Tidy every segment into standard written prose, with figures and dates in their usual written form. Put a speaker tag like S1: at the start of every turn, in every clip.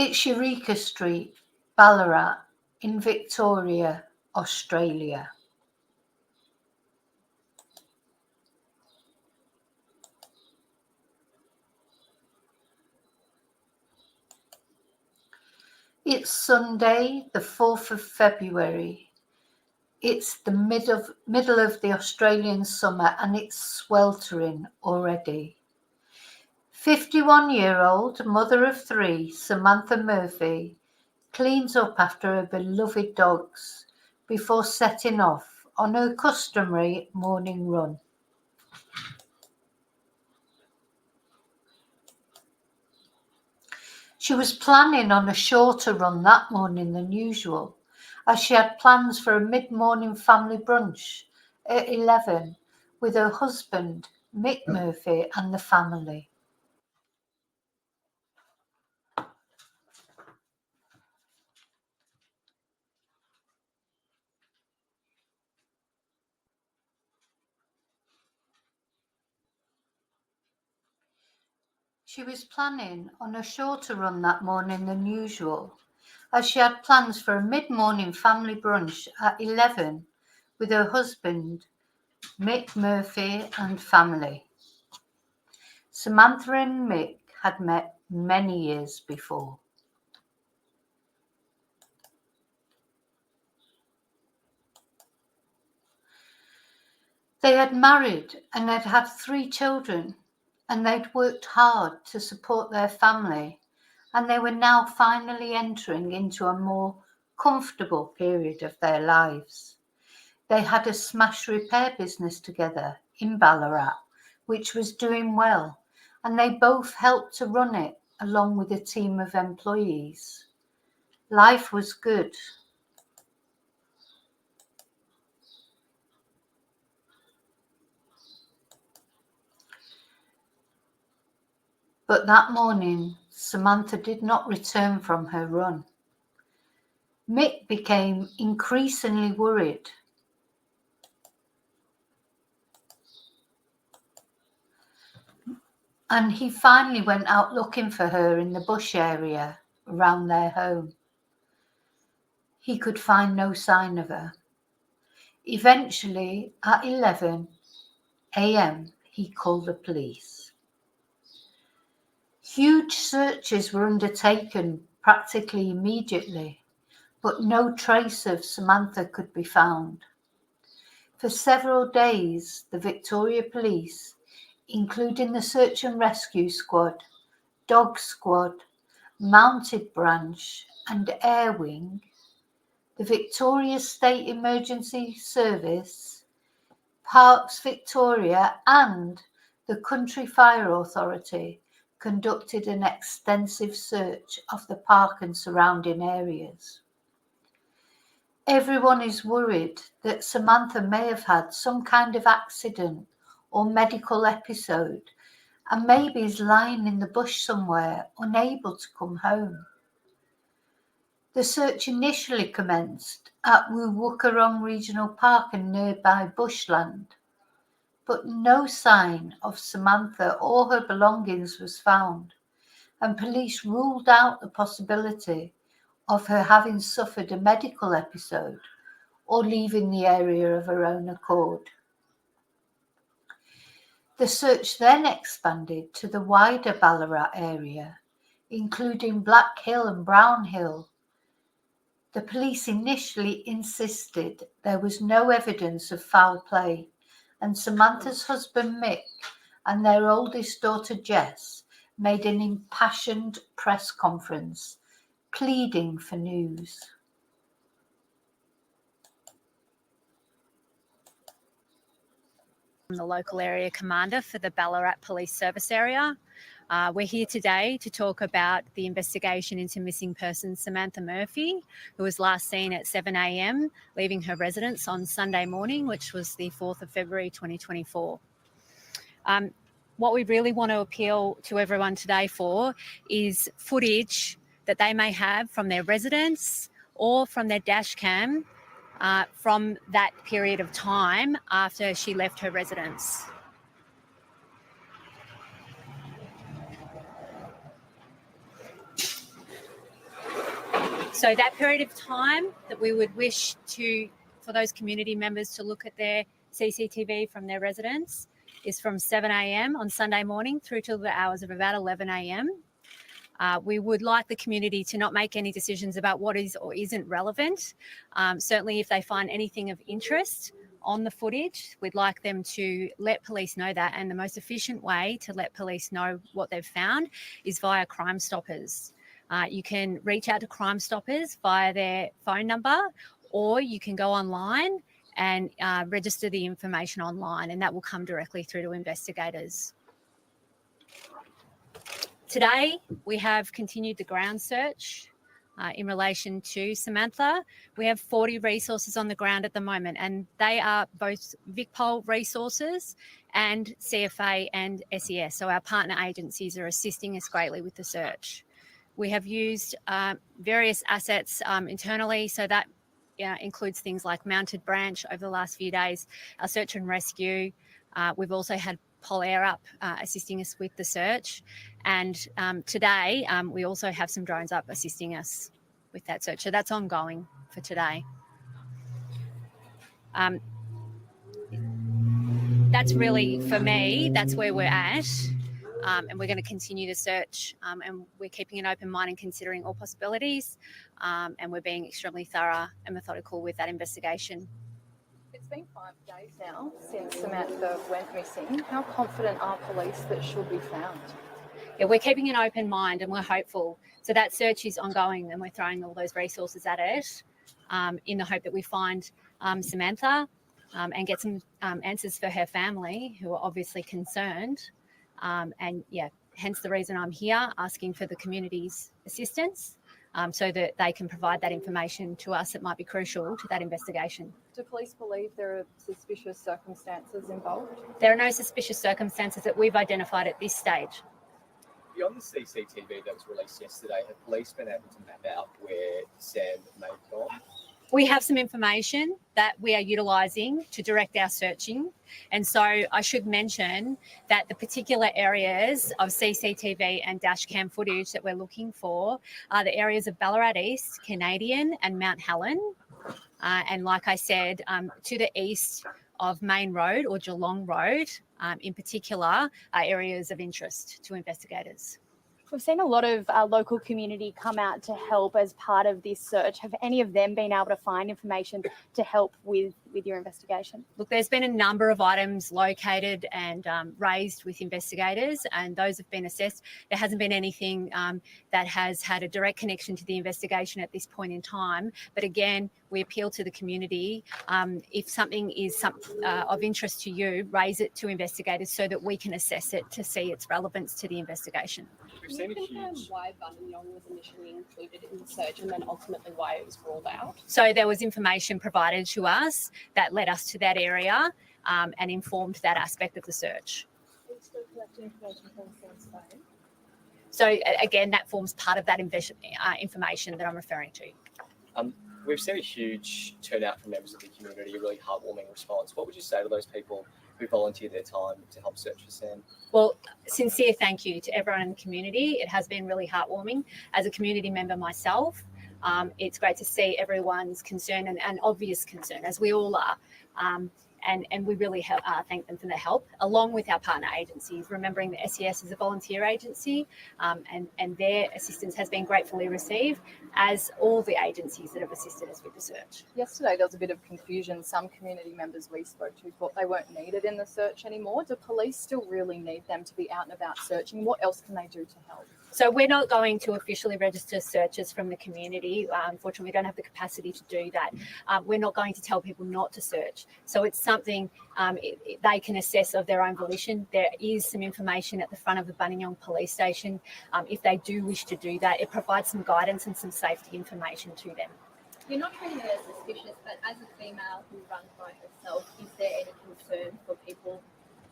S1: It's Eureka Street, Ballarat, in Victoria, Australia. It's Sunday, the 4th of February. It's the middle of the Australian summer and it's sweltering already. 51-year-old mother of 3, Samantha Murphy, cleans up after her beloved dogs before setting off on her customary morning run. She was planning on a shorter run that morning than usual, as she had plans for a mid-morning family brunch at 11 with her husband, Mick Murphy, and the family. She was planning on a shorter run that morning than usual, as she had plans for a mid-morning family brunch at 11 with her husband, Mick Murphy, and family. Samantha and Mick had met many years before. They had married and had had 3 children, and they'd worked hard to support their family, and they were now finally entering into a more comfortable period of their lives. They had a smash repair business together in Ballarat, which was doing well, and they both helped to run it along with a team of employees. Life was good. But that morning, Samantha did not return from her run. Mick became increasingly worried. And he finally went out looking for her in the bush area around their home. He could find no sign of her. Eventually, at 11 a.m., he called the police. Huge searches were undertaken practically immediately, but no trace of Samantha could be found. For several days, the Victoria Police, including the Search and Rescue Squad, Dog Squad, Mounted Branch and Air Wing, the Victoria State Emergency Service, Parks Victoria and the Country Fire Authority conducted an extensive search of the park and surrounding areas. Everyone is worried that Samantha may have had some kind of accident or medical episode and maybe is lying in the bush somewhere, unable to come home. The search initially commenced at Wuwukarong Regional Park and nearby bushland, but no sign of Samantha or her belongings was found, and police ruled out the possibility of her having suffered a medical episode or leaving the area of her own accord. The search then expanded to the wider Ballarat area, including Black Hill and Brown Hill. The police initially insisted there was no evidence of foul play, and Samantha's husband Mick and their oldest daughter Jess made an impassioned press conference pleading for news.
S2: I'm the local area commander for the Ballarat Police Service area. We're here today to talk about the investigation into missing person Samantha Murphy, who was last seen at 7 a.m, leaving her residence on Sunday morning, which was the 4th of February 2024. What we really want to appeal to everyone today for is footage that they may have from their residence or from their dash cam from that period of time after she left her residence. So that period of time that we would wish for those community members to look at their CCTV from their residence is from 7 a.m. on Sunday morning through till the hours of about 11 a.m. We would like the community to not make any decisions about what is or isn't relevant. Certainly if they find anything of interest on the footage, we'd like them to let police know that, and the most efficient way to let police know what they've found is via Crime Stoppers. You can reach out to Crime Stoppers via their phone number, or you can go online and register the information online, and that will come directly through to investigators. Today, we have continued the ground search in relation to Samantha. We have 40 resources on the ground at the moment, and they are both VicPol resources and CFA and SES. So our partner agencies are assisting us greatly with the search. We have used various assets internally, so that includes things like Mounted Branch over the last few days, our search and rescue. We've also had Pol Air up assisting us with the search. And today, we also have some drones up assisting us with that search. So that's ongoing for today. That's really, for me, that's where we're at. And we're going to continue the search, and we're keeping an open mind and considering all possibilities. And we're being extremely thorough and methodical with that investigation.
S3: It's been 5 days now since Samantha went missing. How confident are police that she'll be found?
S2: Yeah, we're keeping an open mind and we're hopeful. So that search is ongoing, and we're throwing all those resources at it in the hope that we find Samantha and get some answers for her family, who are obviously concerned. And yeah, hence the reason I'm here asking for the community's assistance so that they can provide that information to us that might be crucial to that investigation.
S3: Do police believe there are suspicious circumstances involved?
S2: There are no suspicious circumstances that we've identified at this stage.
S4: Beyond the CCTV that was released yesterday, have police been able to map out where Sam may have gone?
S2: We have some information that we are utilising to direct our searching. And so I should mention that the particular areas of CCTV and dash cam footage that we're looking for are the areas of Ballarat East, Canadian and Mount Helen. And like I said, to the east of Main Road or Geelong Road in particular are areas of interest to investigators.
S5: We've seen a lot of local community come out to help as part of this search. Have any of them been able to find information to help with your investigation?
S2: Look, there's been a number of items located and raised with investigators, and those have been assessed. There hasn't been anything that has had a direct connection to the investigation at this point in time. But again, we appeal to the community. If something is of interest to you, raise it to investigators so that we can assess it to see its relevance to the investigation.
S6: Can you confirm why Buninyong was initially included in the search and then ultimately why it was ruled out?
S2: So there was information provided to us that led us to that area and informed that aspect of the search.
S6: Are you still collecting information from Sam's phone?
S2: So again, that forms part of that information that I'm referring to.
S4: We've seen a huge turnout from members of the community, a really heartwarming response. What would you say to those people who volunteered their time to help search for Sam?
S2: Well, sincere thank you to everyone in the community. It has been really heartwarming. As a community member myself, it's great to see everyone's concern and obvious concern, as we all are. And we really thank them for their help, along with our partner agencies, remembering that SES is a volunteer agency and their assistance has been gratefully received, as all the agencies that have assisted us with the search.
S3: Yesterday there was a bit of confusion. Some community members we spoke to thought they weren't needed in the search anymore. Do police still really need them to be out and about searching? What else can they do to help?
S2: So we're not going to officially register searches from the community. Unfortunately, we don't have the capacity to do that. We're not going to tell people not to search. So it's something they can assess of their own volition. There is some information at the front of the Buninyong police station. If they do wish to do that, it provides some guidance and some safety information to them.
S7: You're not treating it as suspicious, but as a female who runs by herself, is there any concern for people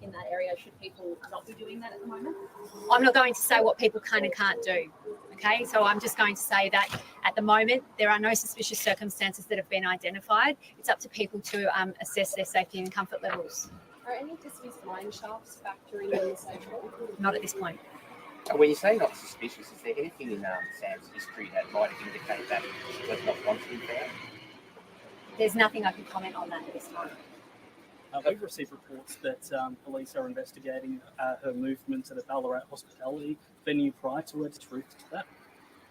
S7: in that area? Should people not be doing that at the moment?
S2: I'm not going to say what people can and can't do. Okay, so I'm just going to say that at the moment there are no suspicious circumstances that have been identified. It's up to people to assess their safety and comfort levels.
S6: Are any disused mine shafts factoring in the search?
S2: Not at this point.
S8: When you say not suspicious, is there anything in Sam's history that might indicate that she was not wanted to be found?
S2: There's nothing I can comment on that at this time.
S9: We've received reports that police are investigating her movements at a Ballarat hospitality venue prior to her. Truth to that?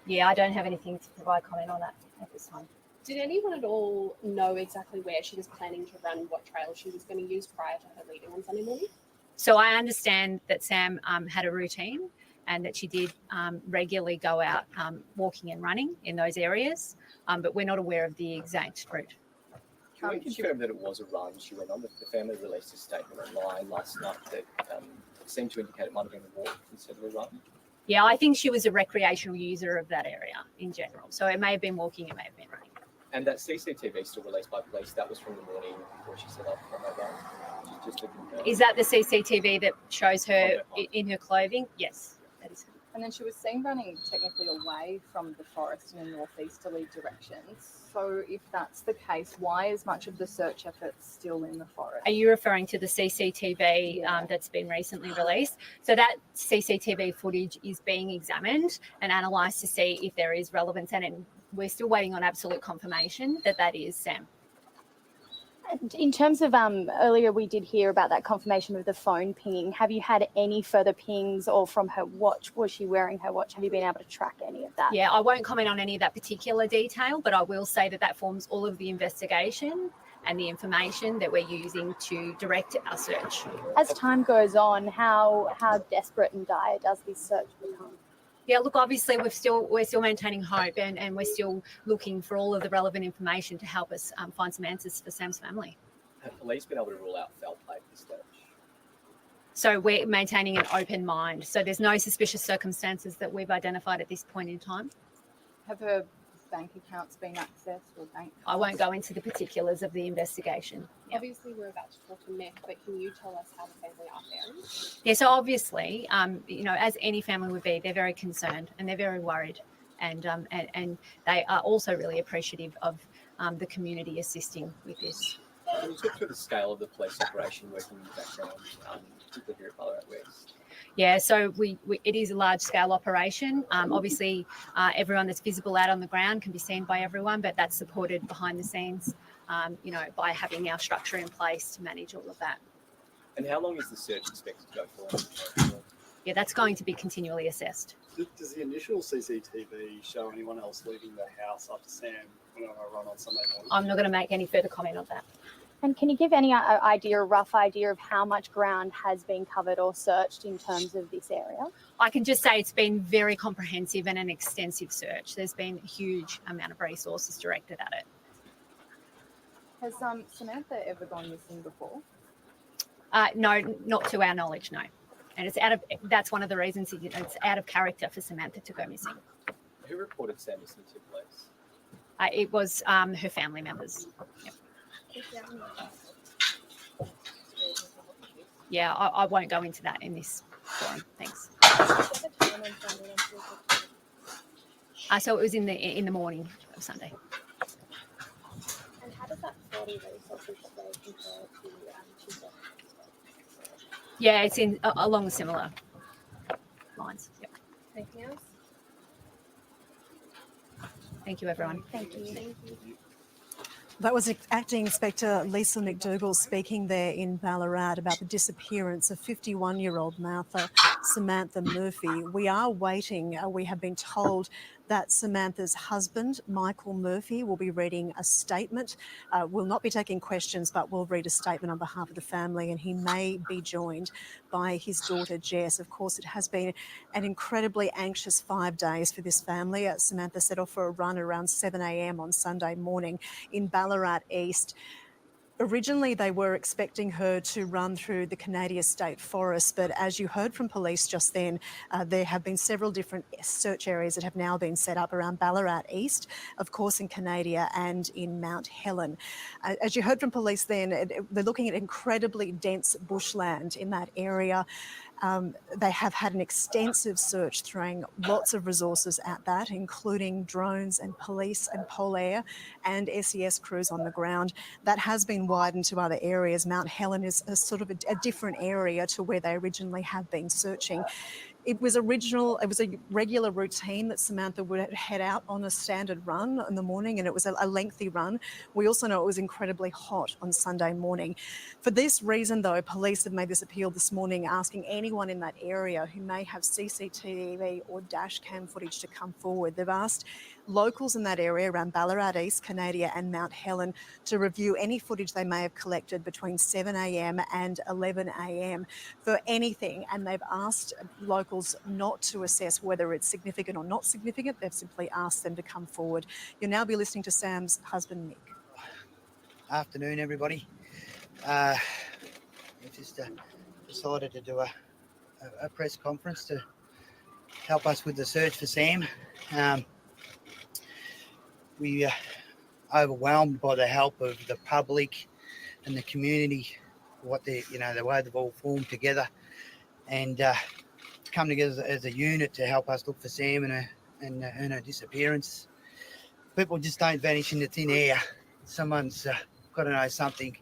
S2: Yeah, I don't have anything to provide comment on that at this time.
S6: Did anyone at all know exactly where she was planning to run, what trail she was going to use prior to her leaving on Sunday morning?
S2: So I understand that Sam had a routine and that she did regularly go out walking and running in those areas, but we're not aware of the exact route.
S4: Can we confirm that it was a run she went on? The family released a statement online last night that seemed to indicate it might have been a walk instead of a run.
S2: Yeah, I think she was a recreational user of that area in general. So it may have been walking, it may have been running.
S4: And that CCTV still released by police, that was from the morning before she set off from her run. Just to confirm.
S2: Is that the CCTV that shows her in her clothing? Yes, that is.
S3: And then she was seen running technically away from the forest in a northeasterly direction. So if that's the case, why is much of the search effort still in the forest?
S2: Are you referring to the CCTV that's been recently released? So that CCTV footage is being examined and analysed to see if there is relevance, and we're still waiting on absolute confirmation that that is Sam.
S5: In terms of earlier we did hear about that confirmation of the phone pinging. Have you had any further pings, or from her watch? Was she wearing her watch? Have you been able to track any of that?
S2: Yeah, I won't comment on any of that particular detail, but I will say that that forms all of the investigation and the information that we're using to direct our search.
S5: As time goes on, how desperate and dire does this search become?
S2: Yeah, look, obviously we're still maintaining hope, and we're still looking for all of the relevant information to help us find some answers for Sam's family.
S4: Have police been able to rule out foul play at this stage?
S2: So we're maintaining an open mind. So there's no suspicious circumstances that we've identified at this point in time.
S3: Have her bank accounts been accessed or bank cards?
S2: I won't go into the particulars of the investigation. Yeah.
S6: Obviously, we're about to talk to Meth, but can you tell us how the family are faring?
S2: Yeah, so obviously, as any family would be, they're very concerned and they're very worried, and they are also really appreciative of the community assisting with this.
S4: Can you talk through the scale of the police operation working in the background, particularly here at Ballarat West?
S2: Yeah, so it is a large-scale operation. Obviously, everyone that's visible out on the ground can be seen by everyone, but that's supported behind the scenes, by having our structure in place to manage all of that.
S4: And how long is the search expected to go for?
S2: Yeah, that's going to be continually assessed.
S10: Does the initial CCTV show anyone else leaving the house after Sam went on a run on Sunday morning?
S2: I'm not going to make any further comment on that.
S5: And can you give any rough idea of how much ground has been covered or searched in terms of this area?
S2: I can just say it's been very comprehensive and an extensive search. There's been a huge amount of resources directed at it.
S3: Has Samantha ever gone missing before?
S2: No, not to our knowledge, no. And that's one of the reasons it's out of character for Samantha to go missing.
S4: Who reported Sam missing to police?
S2: It was her family members. Yep. Yeah, I won't go into that in this forum. Thanks. So it was in the morning of Sunday.
S7: And how does that body resources compare to Tuesday?
S2: Yeah, it's along similar lines. Yep.
S7: Anything else?
S2: Thank you, everyone.
S5: Thank you.
S7: Thank you.
S11: That was Acting Inspector Lisa McDougall speaking there in Ballarat about the disappearance of 51-year-old Samantha Murphy. We are waiting. We have been told that Samantha's husband, Michael Murphy, will be reading a statement. Will not be taking questions, but will read a statement on behalf of the family, and he may be joined by his daughter, Jess. Of course, it has been an incredibly anxious 5 days for this family. Samantha set off for a run around 7 a.m. on Sunday morning in Ballarat East. Originally, they were expecting her to run through the Canadian State Forest, but as you heard from police just then, there have been several different search areas that have now been set up around Ballarat East, of course in Canada and in Mount Helen. As you heard from police then, they're looking at incredibly dense bushland in that area. They have had an extensive search, throwing lots of resources at that, including drones and police and Polair and SES crews on the ground. That has been widened to other areas. Mount Helen is a sort of a different area to where they originally have been searching. It was a regular routine that Samantha would head out on a standard run in the morning, and it was a lengthy run. We also know it was incredibly hot on Sunday morning. For this reason, though, police have made this appeal this morning, asking anyone in that area who may have CCTV or dash cam footage to come forward. They've asked locals in that area around Ballarat East, Canada and Mount Helen to review any footage they may have collected between 7 a.m. and 11 a.m. for anything, and they've asked locals not to assess whether it's significant or not significant. They've simply asked them to come forward. You'll now be listening to Sam's husband, Nick.
S12: Afternoon, everybody. We just decided to do a press conference to help us with the search for Sam. We are overwhelmed by the help of the public and the community, the way they've all formed together and come together as a unit to help us look for Sam and her disappearance. People just don't vanish into thin air. Someone's got to know something,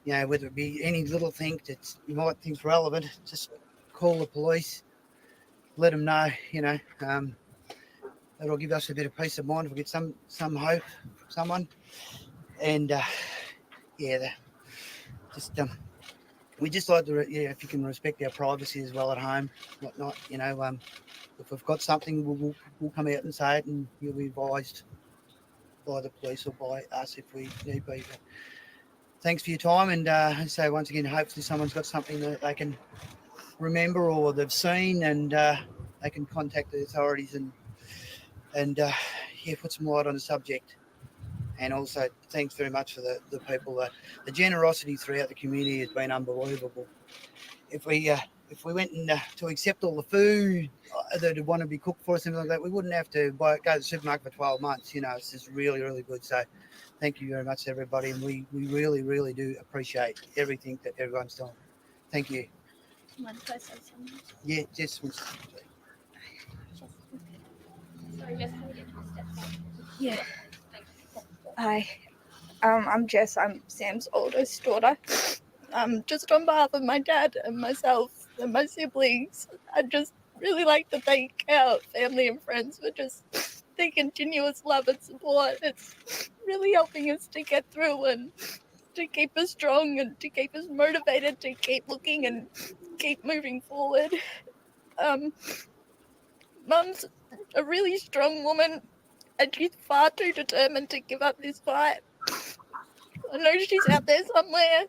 S12: whether it be any little thing that you might think's relevant. Just call the police, let them know. That'll give us a bit of peace of mind if we get some hope from someone. And we just like to, if you can respect our privacy as well at home, whatnot. If we've got something, we'll come out and say it, and you'll be advised by the police or by us if we need be. But thanks for your time, and so once again, hopefully someone's got something that they can remember or they've seen, and they can contact the authorities and put some light on the subject. And also, thanks very much for the people. The generosity throughout the community has been unbelievable. If we went and to accept all the food that would want to be cooked for us and like that, we wouldn't have to go to the supermarket for 12 months. It's just really, really good. So thank you very much, everybody. And we really, really do appreciate everything that everyone's done. Thank you.
S7: Mind if I say something?
S12: Yeah, Jess.
S7: Sorry, Jess, can we get you a step back?
S13: Yeah. Hi, I'm Jess. I'm Sam's oldest daughter. Just on behalf of my dad and myself and my siblings, I'd just really like to thank our family and friends for just their continuous love and support. It's really helping us to get through and to keep us strong and to keep us motivated to keep looking and keep moving forward. Mum's a really strong woman, and she's far too determined to give up this fight. I know she's out there somewhere,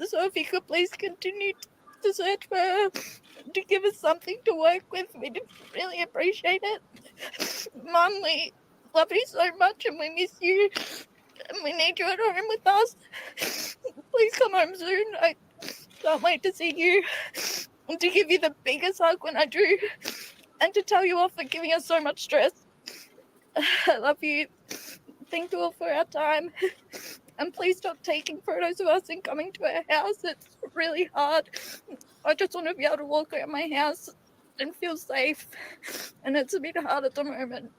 S13: so if you could please continue to search for her, to give us something to work with, we'd really appreciate it. Mum, we love you so much and we miss you, and we need you at home with us. Please come home soon. I can't wait to see you and to give you the biggest hug when I do, and to tell you off for giving us so much stress. I love you. Thank you all for our time. And please stop taking photos of us and coming to our house. It's really hard. I just want to be able to walk around my house and feel safe. And it's a bit hard at the moment.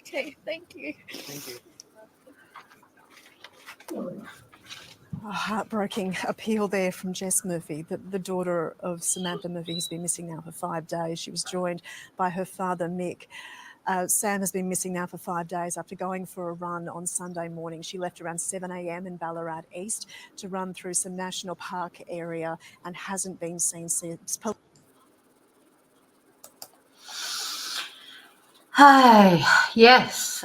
S13: Okay, thank you.
S12: Thank you.
S11: A heartbreaking appeal there from Jess Murphy, the daughter of Samantha Murphy, who's been missing now for 5 days. She was joined by her father, Mick. Sam has been missing now for 5 days after going for a run on Sunday morning. She left around 7 a.m. in Ballarat East to run through some national park area and hasn't been seen since.
S1: Hi, yes.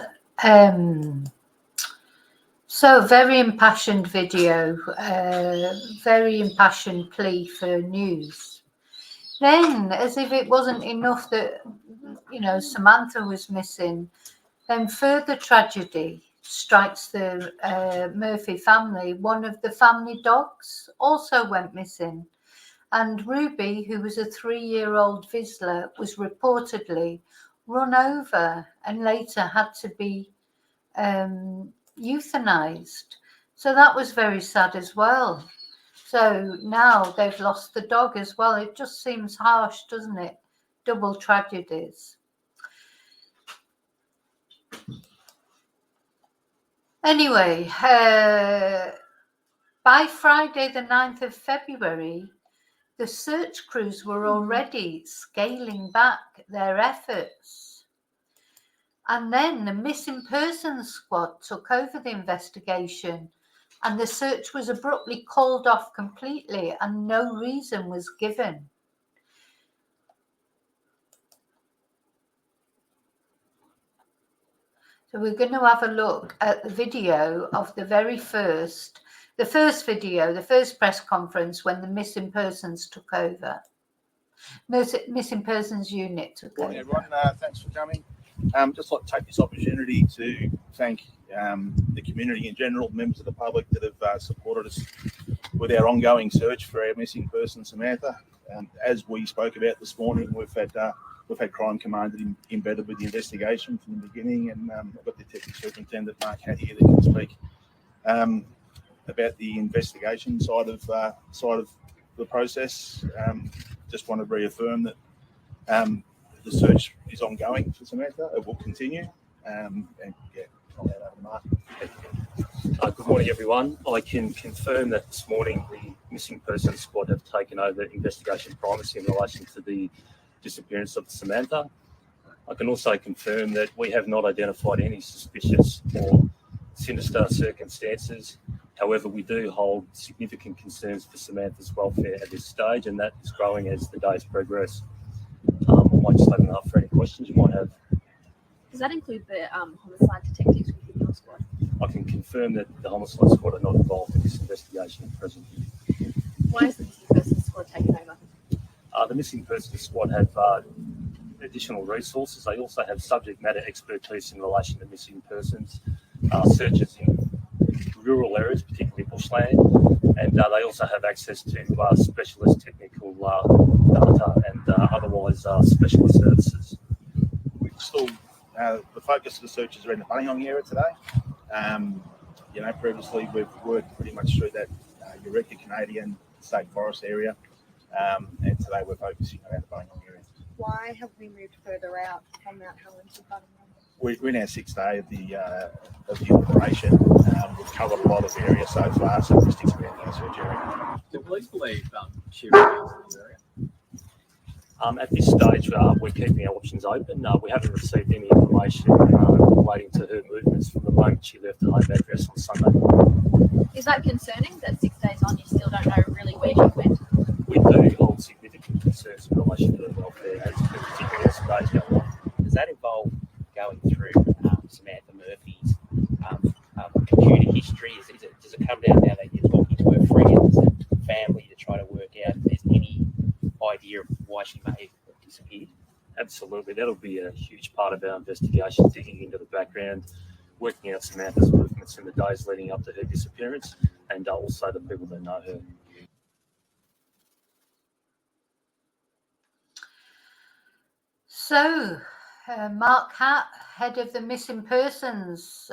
S1: So very impassioned video, very impassioned plea for news. Then, as if it wasn't enough that, Samantha was missing, then further tragedy strikes the Murphy family. One of the family dogs also went missing. And Ruby, who was a 3-year-old Vizsla, was reportedly run over and later had to be euthanized. So that was very sad as well. So now they've lost the dog as well. It just seems harsh, doesn't it? Double tragedies. Anyway, by Friday the 9th of February, the search crews were already scaling back their efforts. And then the missing persons squad took over the investigation, and the search was abruptly called off completely and no reason was given. So we're going to have a look at the video of the first press conference when the missing persons took over. Missing persons unit took over.
S14: Morning, everyone. Thanks for coming. Just like to take this opportunity to thank the community in general, members of the public that have supported us with our ongoing search for our missing person, Samantha. As we spoke about this morning, we've had Crime Command embedded with the investigation from the beginning, and I've got Detective Superintendent Mark Hatt here that can speak about the investigation side of the process. Just want to reaffirm that the search is ongoing for Samantha. It will continue. And yeah, I'll hand over to Mark.
S15: Good morning, everyone. I can confirm that this morning the missing persons squad have taken over investigation primacy in relation to the disappearance of Samantha. I can also confirm that we have not identified any suspicious or sinister circumstances. However, we do hold significant concerns for Samantha's welfare at this stage, and that is growing as the days progress. I might just open up for any questions you might have.
S16: Does that include the homicide detectives within your squad?
S15: I can confirm that the homicide squad are not involved in this investigation at present.
S16: Why is the missing persons squad taking over?
S15: The missing persons squad have additional resources. They also have subject matter expertise in relation to missing persons, searches in rural areas, particularly bushland, and they also have access to specialist technical data and otherwise specialist services.
S14: We've still the focus of the search is around the Bunnyong area today. Previously we've worked pretty much through that Eureka Canadian State Forest area, and today we're focusing around the Bunnyong area.
S16: Why have we moved further out from Mount Helen to Bunnyong?
S14: We're in our sixth day of the operation. We've covered a lot of area so far, so we're just expanding our search area.
S17: Do police believe she remains in the area?
S15: At this stage, we're keeping our options open. We haven't received any information relating to her movements from the moment she left the home address on Sunday.
S16: Is that concerning that 6 days on you still don't know really where she went?
S15: We do hold significant concerns in relation to her welfare, particularly as the days go on.
S8: Does that involve going through Samantha Murphy's computer history? Does it come down now that you're talking to her friends and family to try to work out if there's any idea of why she may have disappeared?
S15: Absolutely. That'll be a huge part of our investigation, digging into the background, working out Samantha's movements in the days leading up to her disappearance, and also the people that know her.
S1: So, Mark Hatt, head of the missing persons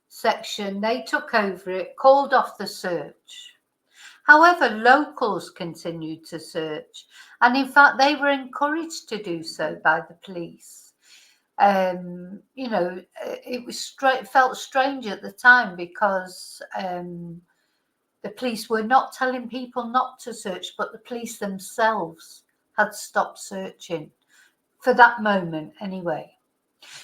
S1: section, they took over it, called off the search. However, locals continued to search, and in fact, they were encouraged to do so by the police. It felt strange at the time because the police were not telling people not to search, but the police themselves had stopped searching. For that moment, anyway.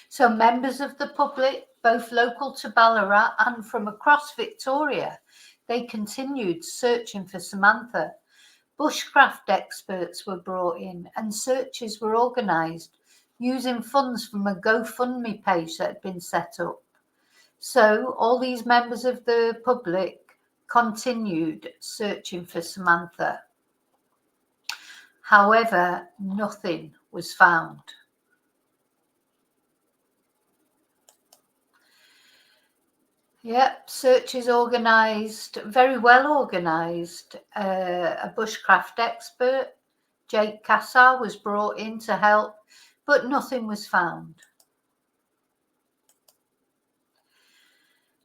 S1: So members of the public, both local to Ballarat and from across Victoria, they continued searching for Samantha. Bushcraft experts were brought in and searches were organised using funds from a GoFundMe page that had been set up. So all these members of the public continued searching for Samantha. However, nothing was found. Yep, search is organised, very well organised. A bushcraft expert, Jake Cassar, was brought in to help, but nothing was found.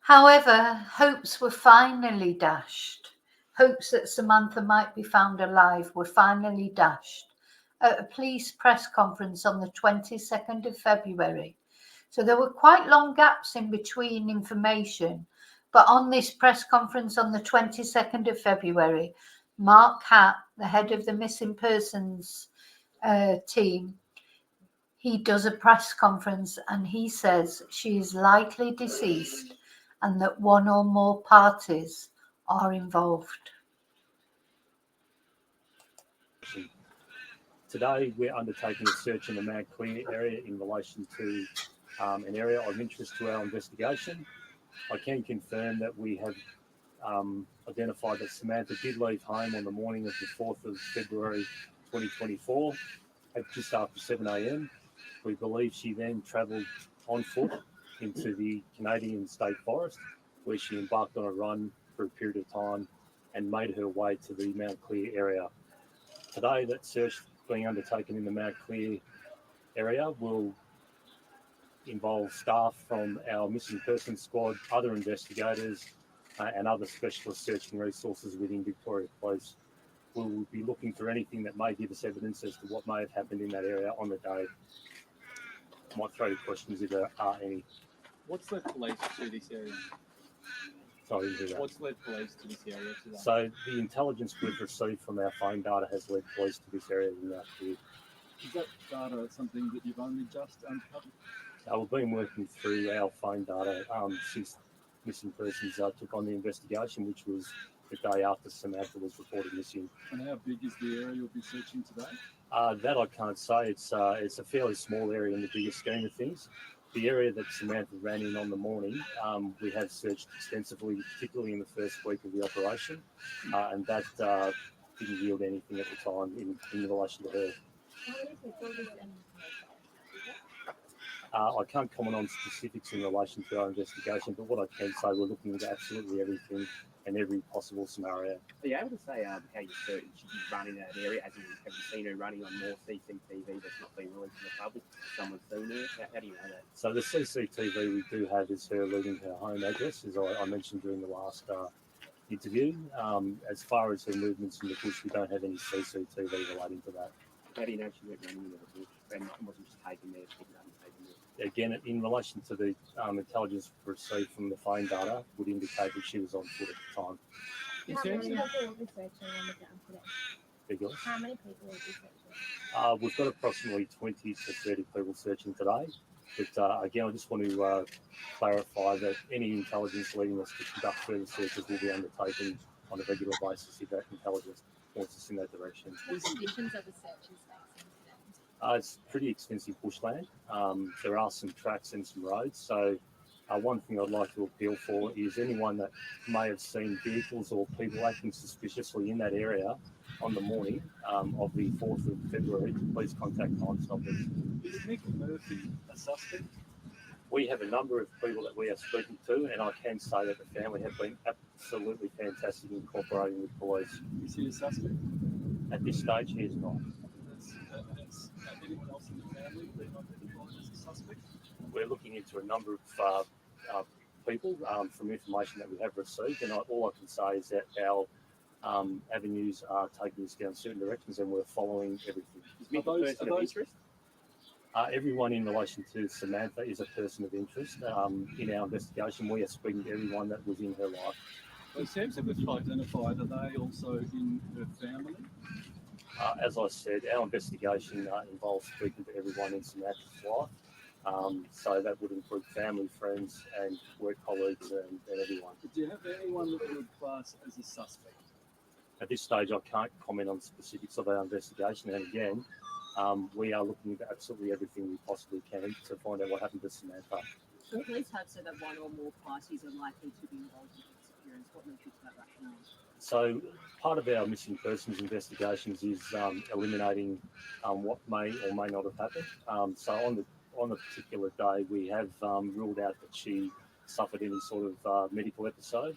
S1: However, hopes were finally dashed. Hopes that Samantha might be found alive were finally dashed at a police press conference on the 22nd of February. So there were quite long gaps in between information, but on this press conference on the 22nd of February, Mark Hatt, the head of the missing persons team, he does a press conference and he says she is likely deceased and that one or more parties are involved.
S15: Today, we're undertaking a search in the Mount Clear area in relation to an area of interest to our investigation. I can confirm that we have identified that Samantha did leave home on the morning of the 4th of February 2024 at just after 7 a.m. We believe she then travelled on foot into the Canadian State Forest, where she embarked on a run for a period of time and made her way to the Mount Clear area. Today, that search being undertaken in the Mount Clear area will involve staff from our missing persons squad, other investigators, and other specialist searching resources within Victoria Police. We will be looking for anything that may give us evidence as to what may have happened in that area on the day. I might throw to questions if there are any.
S17: What's led police to this area?
S15: Sorry, to hear that.
S17: What's led police to this area today?
S15: So the intelligence we've received from our phone data has led police to this area in Mount Clear.
S17: Is that data something that you've only just uncovered?
S15: We've been working through our phone data since missing persons took on the investigation, which was the day after Samantha was reported missing.
S17: And how big is the area you'll be searching today?
S15: That I can't say. It's a fairly small area in the bigger scheme of things. The area that Samantha ran in on the morning, we have searched extensively, particularly in the first week of the operation, and that didn't yield anything at the time in relation to her. I can't comment on specifics in relation to our investigation, but what I can say, we're looking into absolutely everything and every possible scenario.
S8: Are you able to say how you certain she's running in that area? As in, have you seen her running on more CCTV that's not been released to the public? Someone's seen her? How do you know that?
S15: So the CCTV we do have is her leaving her home address, as I mentioned during the last interview. As far as her movements in the bush, we don't have any CCTV relating to that.
S8: How do you know she went running into the bush and wasn't just taken there, picked up and taken there?
S15: Again, in relation to the intelligence received from the phone data, would indicate that she was on foot at the time.
S7: How many people will be searching on the ground today?
S15: Because
S7: How many people will be searching?
S15: we've got approximately 20 to 30 people searching today. But again, I just want to clarify that any intelligence leading us to conduct further searches will be undertaken on a regular basis if that intelligence points us in that direction.
S7: What conditions are the searches facing today?
S15: It's pretty extensive bushland. There are some tracks and some roads. So one thing I'd like to appeal for is anyone that may have seen vehicles or people acting suspiciously in that area on the morning of the 4th of February, please contact Crime Stoppers.
S17: Is Nick Murphy a suspect?
S15: We have a number of people that we have spoken to, and I can say that the family have been absolutely fantastic in cooperating with police.
S17: Is he a suspect?
S15: At this stage, he is not.
S17: Has anyone else in the family been identified as a suspect?
S15: We're looking into a number of people from information that we have received, and all I can say is that our avenues are taking us down certain directions, and we're following everything.
S8: Is Mick a person of interest?
S15: Everyone in relation to Samantha is a person of interest. In our investigation, we are speaking to everyone that was in her life.
S17: Those teams that we've identified, are they also in her family?
S15: As I said, our investigation involves speaking to everyone in Samantha's life. So that would include family, friends, and work colleagues, and everyone.
S17: Do you have anyone that you would class as a suspect?
S15: At this stage, I can't comment on specifics of our investigation. And again, we are looking into absolutely everything we possibly can to find out what happened to Samantha.
S18: The police have said that one or more parties are likely to be involved in the disappearance. What makes you that rationale?
S15: So part of our missing persons investigations is eliminating what may or may not have happened. So on the particular day, we have ruled out that she suffered any sort of medical episode,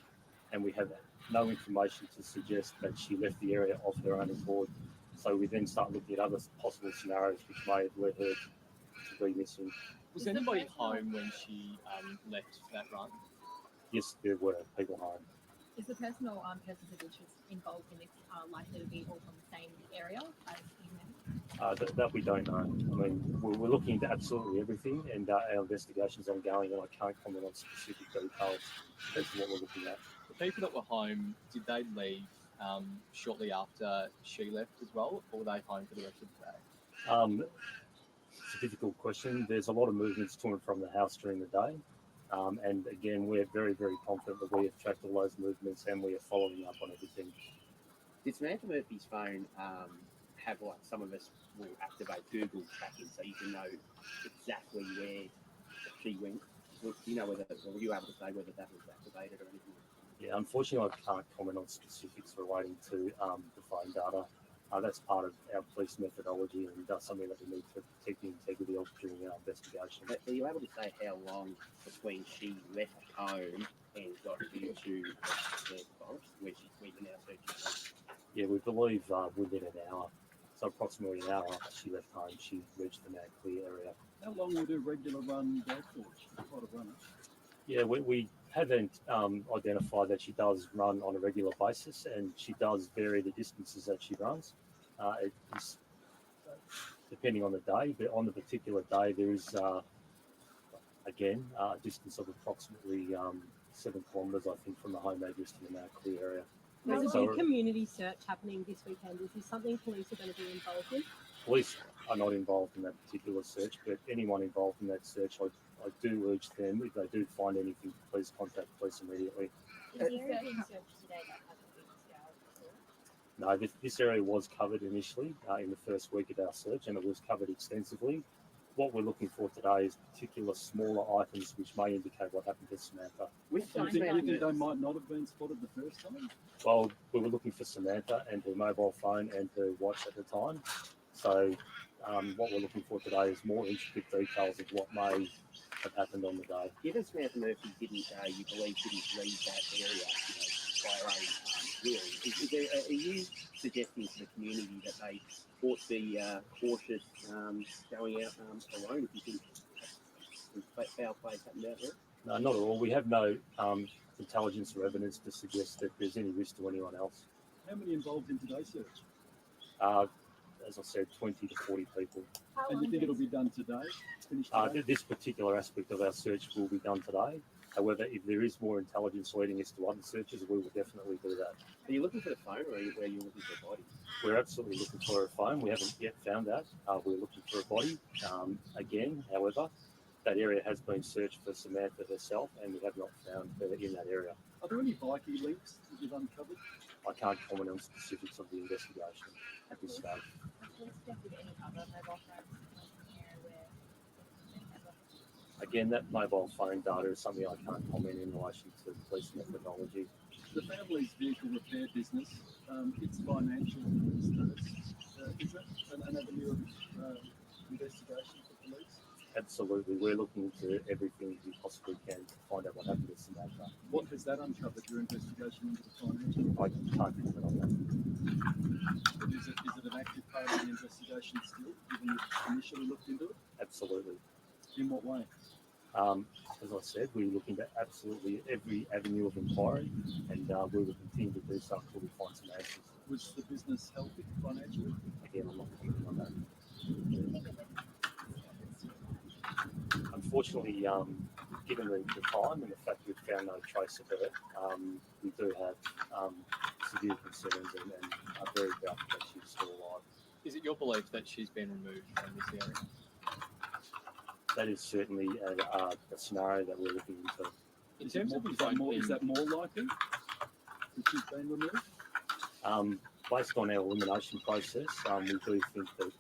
S15: and we have no information to suggest that she left the area of her own accord. So we then start looking at other possible scenarios which may have led her to be missing.
S17: Was anybody home when she left that run?
S15: Yes, there were people home.
S7: Is the person or persons of interest involved in this likely to be all from the same area as you?
S15: That we don't know. I mean, we're looking into absolutely everything, and our investigation's ongoing, and I can't comment on specific details as to what we're looking at.
S17: The people that were home, did they leave
S4: shortly after she left as well, or were they home for the rest of the day?
S15: It's a difficult question. There's a lot of movements to and from the house during the day. And again, we're very, very confident that we have tracked all those movements and we are following up on everything.
S8: Did Samantha Murphy's phone have, like, some of us will activate Google tracking so you can know exactly where she went? Do you know whether, or were you able to say whether that was activated or anything?
S15: Yeah, unfortunately, I can't comment on specifics relating to the phone data. That's part of our police methodology, and that's something that we need to protect the integrity of during our investigation.
S8: Are you able to say how long between she left home and got into the forest where you're now searching?
S15: Yeah, we believe within an hour. So approximately an hour after she left home, she reached the Mount Clear area.
S17: How long would a regular run go for? She's quite a runner.
S15: Yeah, we haven't identified that she does run on a regular basis, and she does vary the distances that she runs. It's depending on the day, but on the particular day, there is again a distance of approximately 7 kilometres, I think, from the home address to the Mount Clear area.
S18: There's a big community search happening this weekend. Is this something police are going to be involved in?
S15: Police are not involved in that particular search, but anyone involved in that search, I do urge them, if they do find anything, please contact police immediately.
S16: Is the area being searched today that hasn't been scoured before?
S15: No, this area was covered initially in the first week of our search, and it was covered extensively. What we're looking for today is particular smaller items which may indicate what happened to Samantha.
S17: Do you think they might not have been spotted the first time?
S15: Well, we were looking for Samantha and her mobile phone and her watch at the time. So what we're looking for today is more intricate details of what may have happened on the day.
S8: Given Samantha Murphy didn't, you believe, didn't leave that area, by her own will, are you suggesting to the community that they ought to be cautious going out alone if you think foul play happened out there?
S15: No, not at all. We have no intelligence or evidence to suggest that there's any risk to anyone else.
S17: How many involved in today's search?
S15: As I said, 20 to 40 people.
S17: And you think it'll be done today? Finished today?
S15: This particular aspect of our search will be done today. However, if there is more intelligence leading us to other searches, we will definitely do that.
S8: Are you looking for the phone, or are you looking for a body?
S15: We're absolutely looking for a phone. We haven't yet found that. We're looking for a body. Again, however, that area has been searched for Samantha herself, and we have not found her in that area.
S17: Are there any bikie links that you've uncovered?
S15: I can't comment on specifics of the investigation at this stage. Again, that mobile phone data is something I can't comment in relation to police methodology.
S17: The family's vehicle repair business, its financial status, is that an avenue of investigation for police?
S15: Absolutely. We're looking into everything we possibly can to find out what happened to Samantha.
S17: What has that uncovered, your investigation into the financial?
S15: I can't comment on that.
S17: But is it an active part of the investigation still, given you initially looked into it?
S15: Absolutely.
S17: In what way?
S15: As I said, we're looking at absolutely every avenue of inquiry, and we will continue to do so until we find some answers.
S17: Was the business healthy financially?
S15: Again, I'm not commenting on that. Unfortunately, given the time and the fact we've found no trace of her, we do have severe concerns and are very doubtful that she's still alive.
S4: Is it your belief that she's been removed from this area?
S15: That is certainly a scenario that we're looking into.
S17: In terms of is that more likely that she's been removed?
S15: Based on our elimination process, we do think that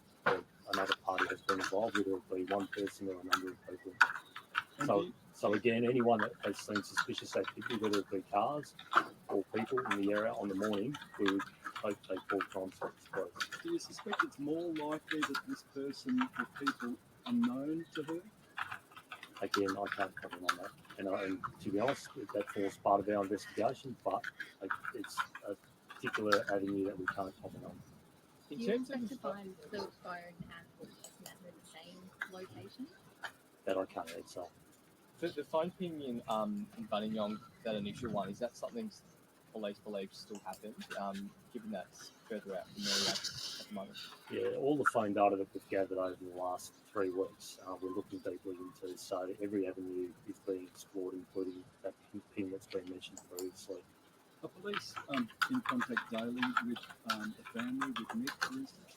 S15: another party has been involved, whether it be one person or a number of people. So again, anyone that has seen suspicious activity, whether it be cars or people in the area on the morning, we would hope they call crime scenes.
S17: Do you suspect it's more likely that this person or people are known to her?
S15: Again, I can't comment on that. And to be honest, that forms part of our investigation, but it's a particular avenue that we can't comment on.
S16: Do you expect to find the phone and Samantha in the same location?
S15: That I can't answer.
S4: The phone ping in Buninyong, that initial one, is that something police believe still happened, given that's further out from where at the moment?
S15: Yeah, all the phone data that we've gathered over the last 3 weeks, we're looking deeply into. So every avenue is being explored, including that ping that's been mentioned previously.
S17: Are police in contact daily with the family, with Nick, for instance?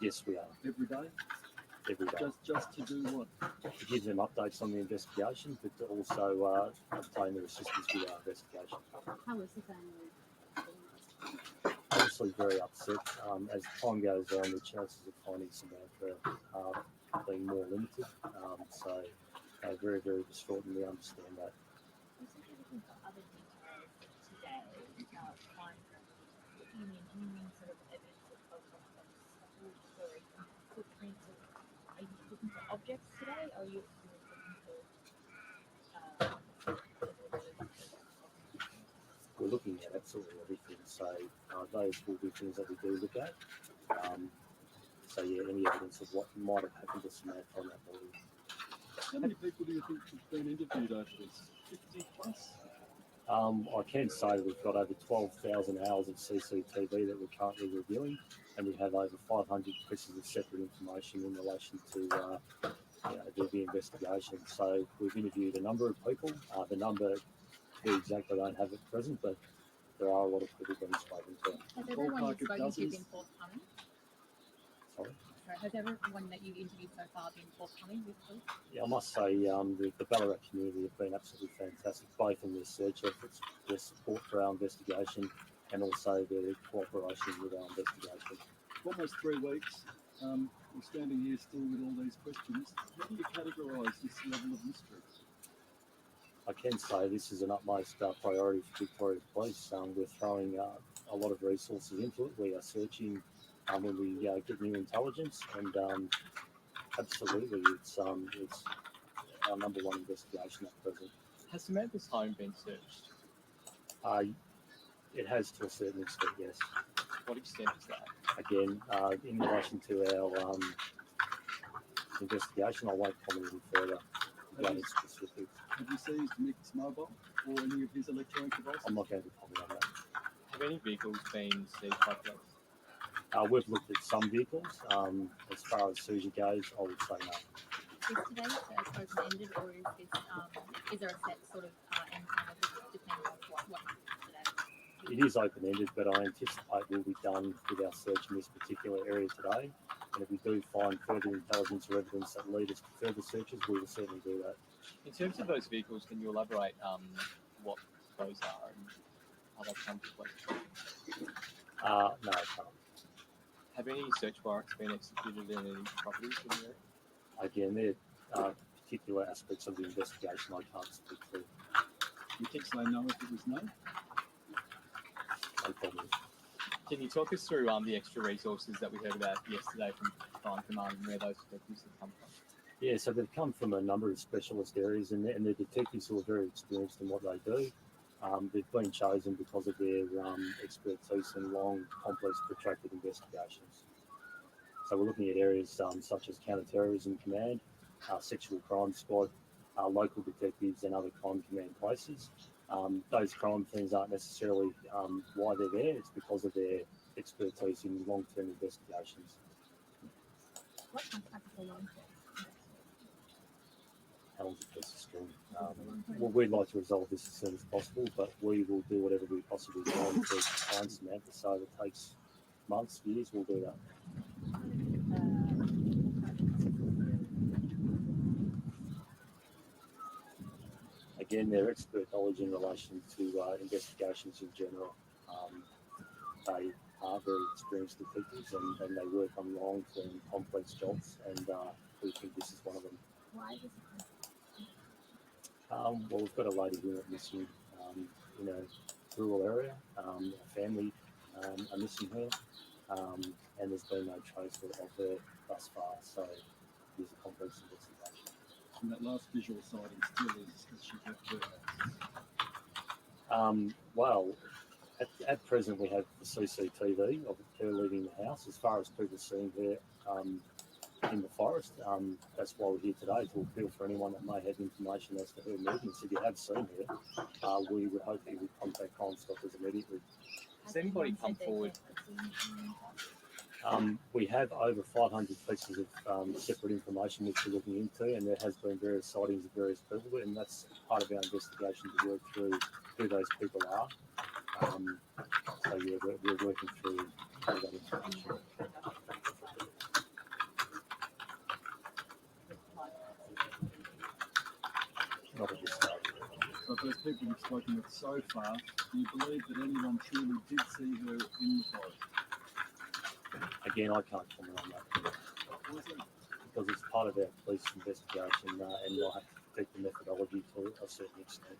S15: Yes, we are.
S17: Every day?
S15: Every day.
S17: Just to do what?
S15: To give them updates on the investigation, but to also obtain their assistance with our investigation.
S16: How is the family?
S15: Obviously very upset. As time goes on, the chances of finding Samantha are being more limited. So they're very, very distraught, and we understand that.
S16: Was there anything for other details today about crime family? Any sort of evidence of story, footprints? Are you looking for objects today, or are you looking for?
S15: We're looking at absolutely everything, so those will be things that we do look at. So yeah, any evidence of what might have happened to Samantha on that morning.
S17: How many people do you think have been interviewed over this? 50 plus?
S15: I can say we've got over 12,000 hours of CCTV that we're currently reviewing, and we have over 500 pieces of separate information in relation to the investigation. So we've interviewed a number of people. The number, to be exact, I don't have at present, but there are a lot of people being spoken to.
S16: Has everyone you've spoken to been forthcoming?
S15: Sorry?
S16: Has everyone that you've interviewed so far been forthcoming with proof?
S15: Yeah, I must say the Ballarat community have been absolutely fantastic, both in their search efforts, their support for our investigation, and also their cooperation with our investigation.
S17: Almost 3 weeks. We're standing here still with all these questions. How do you categorise this level of mystery?
S15: I can say this is an utmost priority for Victoria Police. We're throwing a lot of resources into it. We are searching when we get new intelligence, and absolutely, it's our number one investigation at present.
S4: Has Samantha's home been searched?
S15: It has to a certain extent, yes.
S4: What extent is that?
S15: Again, in relation to our investigation, I won't comment any further regarding specifics.
S17: Have you seized Nick's mobile or any of his electronic devices?
S15: I'm not going to comment on that.
S4: Have any vehicles been seized by police?
S15: We've looked at some vehicles. As far as Susie goes, I would say no.
S16: Is today's search open-ended, or is there a set sort of end time, depending on what happens today?
S15: It is open-ended, but I anticipate we'll be done with our search in this particular area today. And if we do find further intelligence or evidence that lead us to further searches, we will certainly do that.
S4: In terms of those vehicles, can you elaborate what those are and how they come to place?
S15: No, I can't.
S4: Have any search warrants been executed in any properties in the area?
S15: Again, there are particular aspects of the investigation I can't speak to.
S17: You can say no if it was no?
S15: No problem.
S4: Can you talk us through the extra resources that we heard about yesterday from Crime Command and where those detectives have come from?
S15: Yeah, so they've come from a number of specialist areas, and they're detectives who are very experienced in what they do. They've been chosen because of their expertise in long, complex, protracted investigations. So we're looking at areas such as counter-terrorism command, sexual crime squad, local detectives, and other crime command places. Those crime teams aren't necessarily why they're there. It's because of their expertise in long-term investigations.
S16: What contract is long term?
S15: How long's a piece of string? Well, we'd like to resolve this as soon as possible, but we will do whatever we possibly can to find Samantha. So if it takes months, years, we'll do that. Again, their expert knowledge in relation to investigations in general. They are very experienced detectives, and they work on long-term complex jobs, and we think this is one of them.
S16: Why is it?
S15: Well, we've got a lady who went missing in a rural area. A family are missing her, and there's been no trace of her thus far, so it is a complex investigation.
S17: And that last visual sighting still is that she left her
S15: house? Well, at present we have the CCTV of her leaving the house. As far as people seeing her in the forest, that's why we're here today, to appeal for anyone that may have information as to her movements. If you have seen her, we would hope that you would contact Crime Stoppers immediately.
S4: Has anybody come forward?
S15: We have over 500 pieces of separate information which we're looking into, and there has been various sightings of various people, and that's part of our investigation to work through who those people are. So yeah, we're working through all that information. Not at this stage.
S17: But those people you've spoken with so far, do you believe that anyone truly did see her in the forest?
S15: Again, I can't comment on that because it's part of our police investigation, and we'll have to keep the methodology to a certain extent.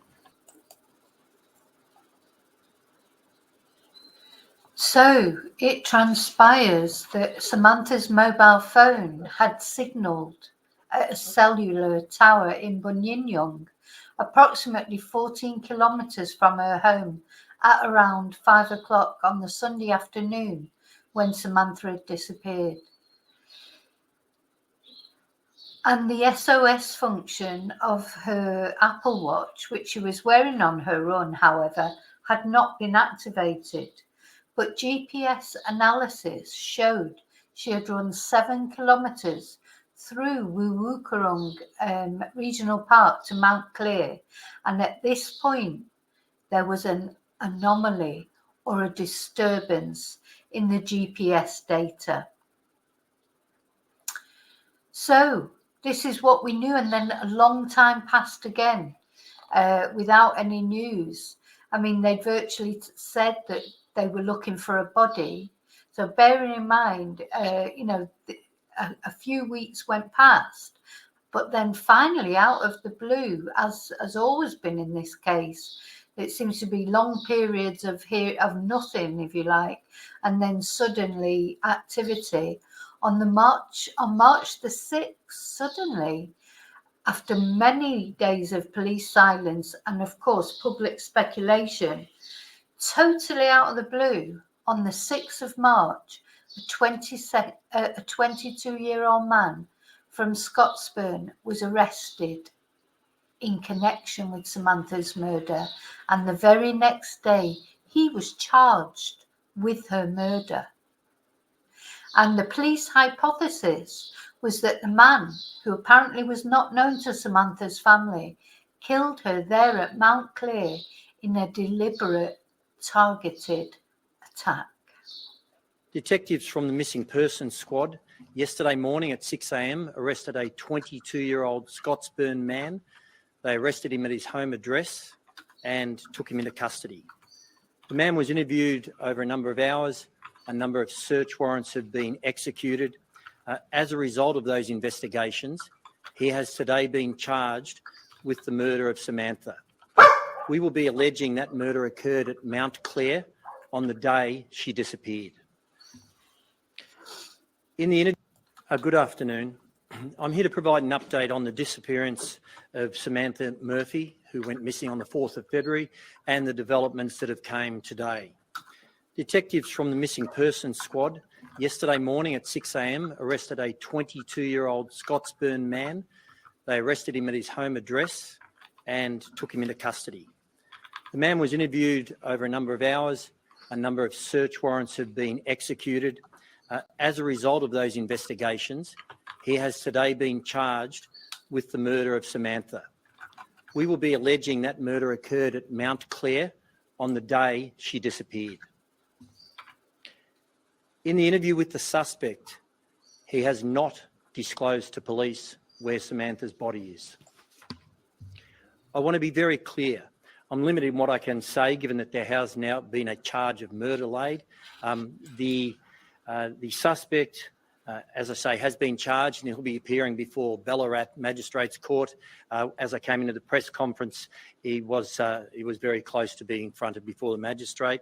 S1: So it transpires that Samantha's mobile phone had signalled at a cellular tower in Bunyinyong, approximately 14 kilometres from her home, at around 5 o'clock on the Sunday afternoon when Samantha had disappeared. And the SOS function of her Apple Watch, which she was wearing on her run, however, had not been activated. But GPS analysis showed she had run 7 kilometres through Wuwukurung Regional Park to Mount Clear. And at this point, there was an anomaly or a disturbance in the GPS data. So this is what we knew, and then a long time passed again without any news. I mean, they virtually said that they were looking for a body. So bearing in mind, a few weeks went past, but then finally, out of the blue, as has always been in this case, it seems to be long periods of nothing, if you like, and then suddenly activity. On March the 6th, suddenly, after many days of police silence and, of course, public speculation, totally out of the blue, on the 6th of March, a 22-year-old man from Scottsburn was arrested in connection with Samantha's murder, and the very next day he was charged with her murder. And the police hypothesis was that the man, who apparently was not known to Samantha's family, killed her there at Mount Clear in a deliberate, targeted attack.
S19: Detectives from the Missing Persons Squad yesterday morning at 6 a.m. arrested a 22-year-old Scottsburn man. They arrested him at his home address and took him into custody. The man was interviewed over a number of hours. A number of search warrants have been executed. As a result of those investigations, he has today been charged with the murder of Samantha. We will be alleging that murder occurred at Mount Clare on the day she disappeared. In the good afternoon. I'm here to provide an update on the disappearance of Samantha Murphy, who went missing on the 4th of February, and the developments that have came today. Detectives from the Missing Persons Squad yesterday morning at 6 a.m. arrested a 22-year-old Scottsburn man. They arrested him at his home address and took him into custody. The man was interviewed over a number of hours. A number of search warrants have been executed. As a result of those investigations, he has today been charged with the murder of Samantha. We will be alleging that murder occurred at Mount Clare on the day she disappeared. In the interview with the suspect, he has not disclosed to police where Samantha's body is. I want to be very clear. I'm limited in what I can say, given that there has now been a charge of murder laid. The suspect, as I say, has been charged, and he'll be appearing before Ballarat Magistrates Court. As I came into the press conference, he was very close to being fronted before the magistrate.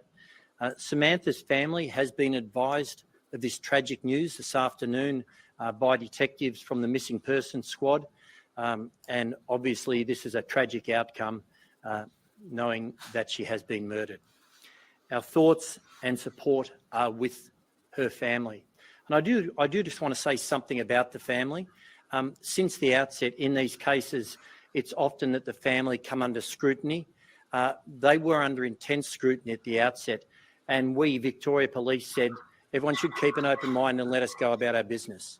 S19: Samantha's family has been advised of this tragic news this afternoon by detectives from the Missing Persons Squad, and obviously this is a tragic outcome, knowing that she has been murdered. Our thoughts and support are with her family. And I do just want to say something about the family. Since the outset in these cases, it's often that the family come under scrutiny. They were under intense scrutiny at the outset, and we, Victoria Police, said everyone should keep an open mind and let us go about our business.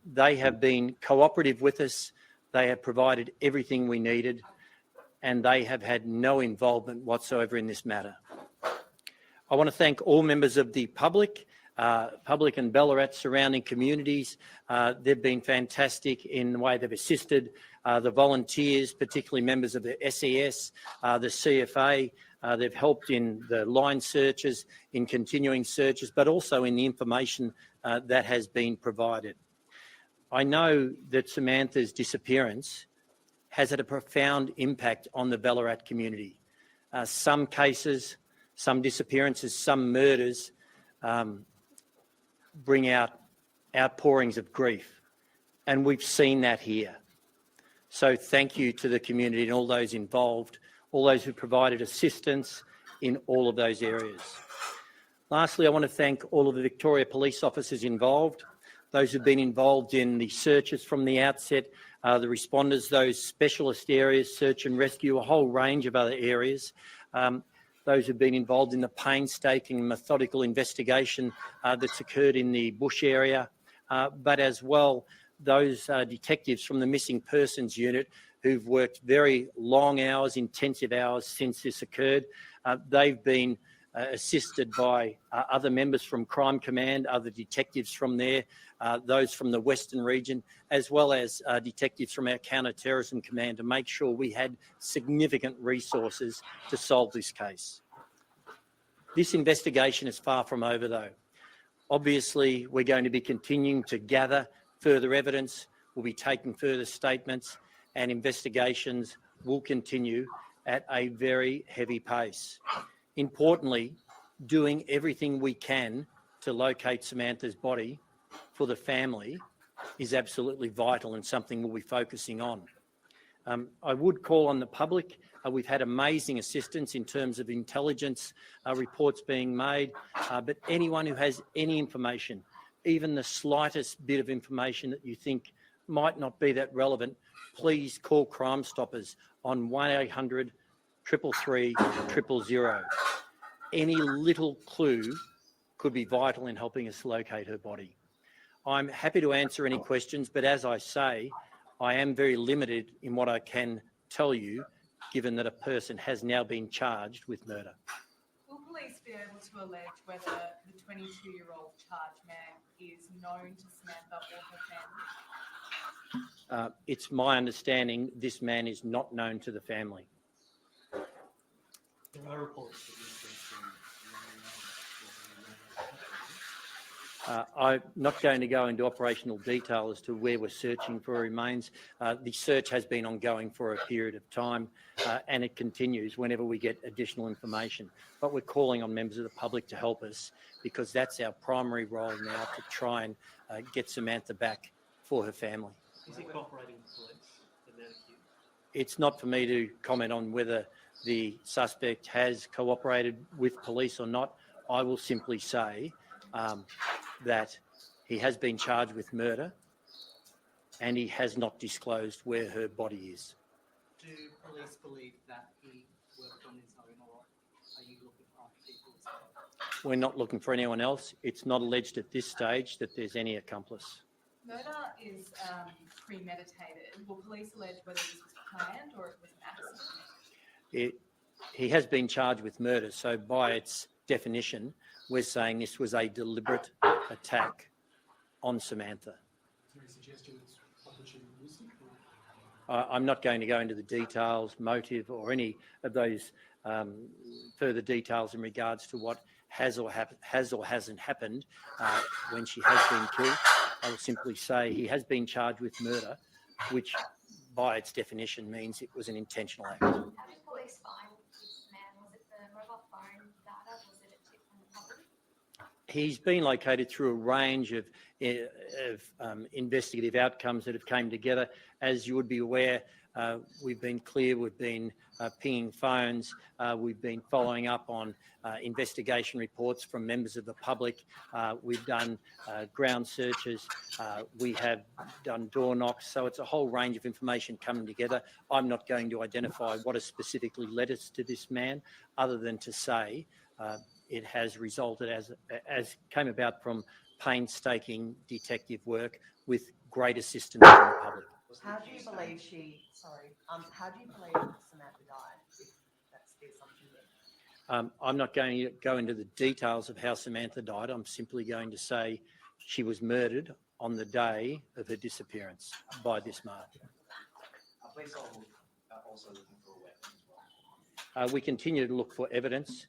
S19: They have been cooperative with us. They have provided everything we needed, and they have had no involvement whatsoever in this matter. I want to thank all members of the public and Ballarat surrounding communities. They've been fantastic in the way they've assisted the volunteers, particularly members of the SES, the CFA. They've helped in the line searches, in continuing searches, but also in the information that has been provided. I know that Samantha's disappearance has had a profound impact on the Ballarat community. Some cases, some disappearances, some murders bring out outpourings of grief, and we've seen that here. So thank you to the community and all those involved, all those who provided assistance in all of those areas. Lastly, I want to thank all of the Victoria police officers involved, those who've been involved in the searches from the outset, the responders, those specialist areas, search and rescue, a whole range of other areas, those who've been involved in the painstaking methodical investigation that's occurred in the bush area, but as well those detectives from the Missing Persons Unit who've worked very long hours, intensive hours since this occurred. They've been assisted by other members from Crime Command, other detectives from there, those from the Western region, as well as detectives from our Counter-Terrorism Command to make sure we had significant resources to solve this case. This investigation is far from over though. Obviously, we're going to be continuing to gather further evidence, we'll be taking further statements, and investigations will continue at a very heavy pace. Importantly, doing everything we can to locate Samantha's body for the family is absolutely vital and something we'll be focusing on. I would call on the public. We've had amazing assistance in terms of intelligence reports being made, but anyone who has any information, even the slightest bit of information that you think might not be that relevant, please call Crime Stoppers on 1800 333 000. Any little clue could be vital in helping us locate her body. I'm happy to answer any questions, but as I say, I am very limited in what I can tell you, given that a person has now been charged with murder.
S20: Will police be able to allege whether the 22-year-old charged man is known to Samantha or her family?
S19: It's my understanding this man is not known to the family.
S9: There are reports that
S19: I'm not going to go into operational detail as to where we're searching for remains. The search has been ongoing for a period of time and it continues whenever we get additional information. But we're calling on members of the public to help us because that's our primary role now, to try and get Samantha back for her family.
S9: Is he cooperating with police?
S19: It's not for me to comment on whether the suspect has cooperated with police or not. I will simply say that he has been charged with murder and he has not disclosed where her body is.
S21: Do police believe that he worked on his own, or are you looking for other people as well?
S19: We're not looking for anyone else. It's not alleged at this stage that there's any accomplice.
S20: Murder is premeditated. Will police allege whether this was planned or it was an accident?
S19: He has been charged with murder, so by its definition, we're saying this was a deliberate attack on Samantha.
S21: Is there any suggestion it's opportunistic?
S19: I'm not going to go into the details, motive, or any of those further details in regards to what has or hasn't happened when she has been killed. I will simply say he has been charged with murder, which by its definition means it was an intentional act.
S22: How did police find this man? Was it the mobile phone data? Was it a tip from the public?
S19: He's been located through a range of investigative outcomes that have came together. As you would be aware, we've been clear, we've been pinging phones, we've been following up on investigation reports from members of the public, we've done ground searches, we have done door knocks, so it's a whole range of information coming together. I'm not going to identify what has specifically led us to this man, other than to say it has resulted as came about from painstaking detective work with great assistance from the public.
S23: How do you believe how do you believe Samantha died, if that's the assumption there?
S19: I'm not going to go into the details of how Samantha died. I'm simply going to say she was murdered on the day of her disappearance by this man.
S8: Police are also looking for a weapon as well.
S19: We continue to look for evidence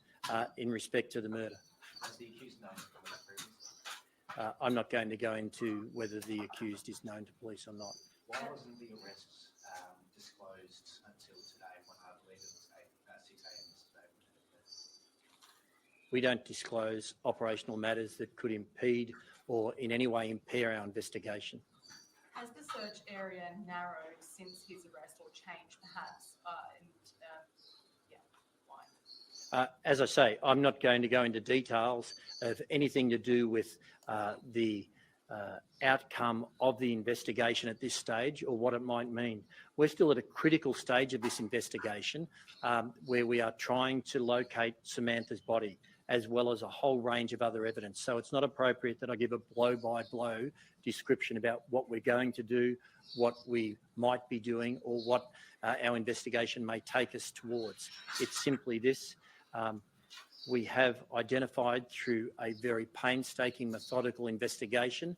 S19: in respect to the murder.
S8: Has the accused known to police previously?
S19: I'm not going to go into whether the accused is known to police or not.
S8: Why wasn't the arrest disclosed until today, when I believe it was 6 a.m. yesterday?
S19: We don't disclose operational matters that could impede or in any way impair our investigation.
S20: Has the search area narrowed since his arrest or changed perhaps? Why?
S19: As I say, I'm not going to go into details of anything to do with the outcome of the investigation at this stage or what it might mean. We're still at a critical stage of this investigation where we are trying to locate Samantha's body, as well as a whole range of other evidence. So it's not appropriate that I give a blow-by-blow description about what we're going to do, what we might be doing, or what our investigation may take us towards. It's simply this. We have identified through a very painstaking, methodical investigation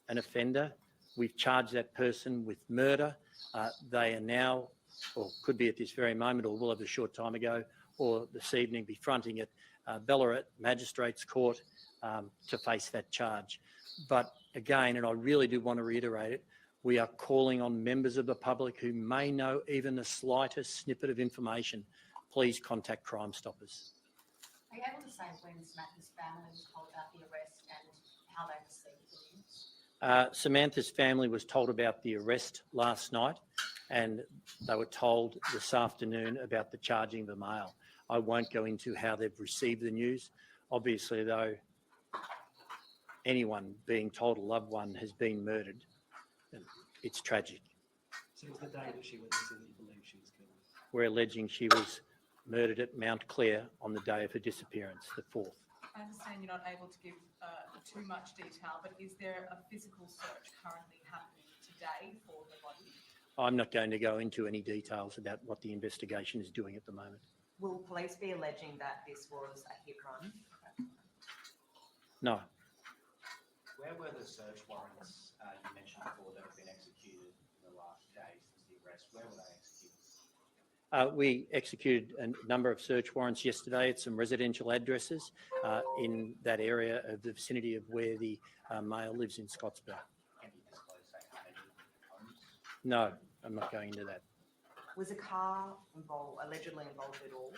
S19: an offender. We've charged that person with murder. They are now, or could be at this very moment, or will have a short time ago, or this evening be fronting at Ballarat Magistrates Court to face that charge. But again, and I really do want to reiterate it, we are calling on members of the public who may know even the slightest snippet of information. Please contact Crime Stoppers.
S6: Are you able to say when Samantha's family was told about the arrest and how they received the news?
S19: Samantha's family was told about the arrest last night, and they were told this afternoon about the charging of the male. I won't go into how they've received the news. Obviously, though, anyone being told a loved one has been murdered, it's tragic.
S9: So it was the day that she went missing that you believe she was killed?
S19: We're alleging she was murdered at Mount Clare on the day of her disappearance, the 4th.
S20: I understand you're not able to give too much detail, but is there a physical search currently happening today for the body?
S19: I'm not going to go into any details about what the investigation is doing at the moment.
S18: Will police be alleging that this was a hit run?
S19: No.
S8: Where were the search warrants you mentioned before that have been executed in the last days since the arrest? Where were they executed?
S19: We executed a number of search warrants yesterday at some residential addresses in that area of the vicinity of where the male lives in Scottsboro.
S8: Can you disclose, say, how many homes?
S19: No, I'm not going into that.
S18: Was a car allegedly involved at all?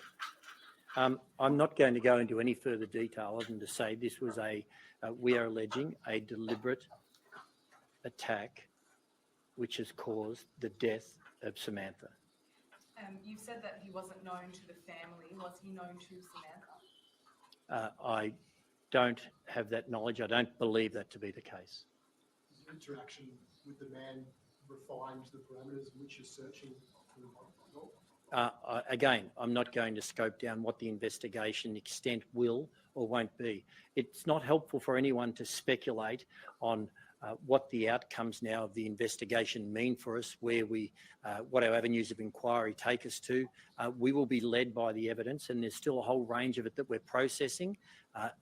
S19: I'm not going to go into any further detail other than to say this was we are alleging a deliberate attack which has caused the death of Samantha.
S20: You've said that he wasn't known to the family. Was he known to Samantha?
S19: I don't have that knowledge. I don't believe that to be the case.
S10: Has your interaction with the man refined the parameters in which you're searching for the body?
S19: Again, I'm not going to scope down what the investigation extent will or won't be. It's not helpful for anyone to speculate on what the outcomes now of the investigation mean for us, what our avenues of inquiry take us to. We will be led by the evidence, and there's still a whole range of it that we're processing,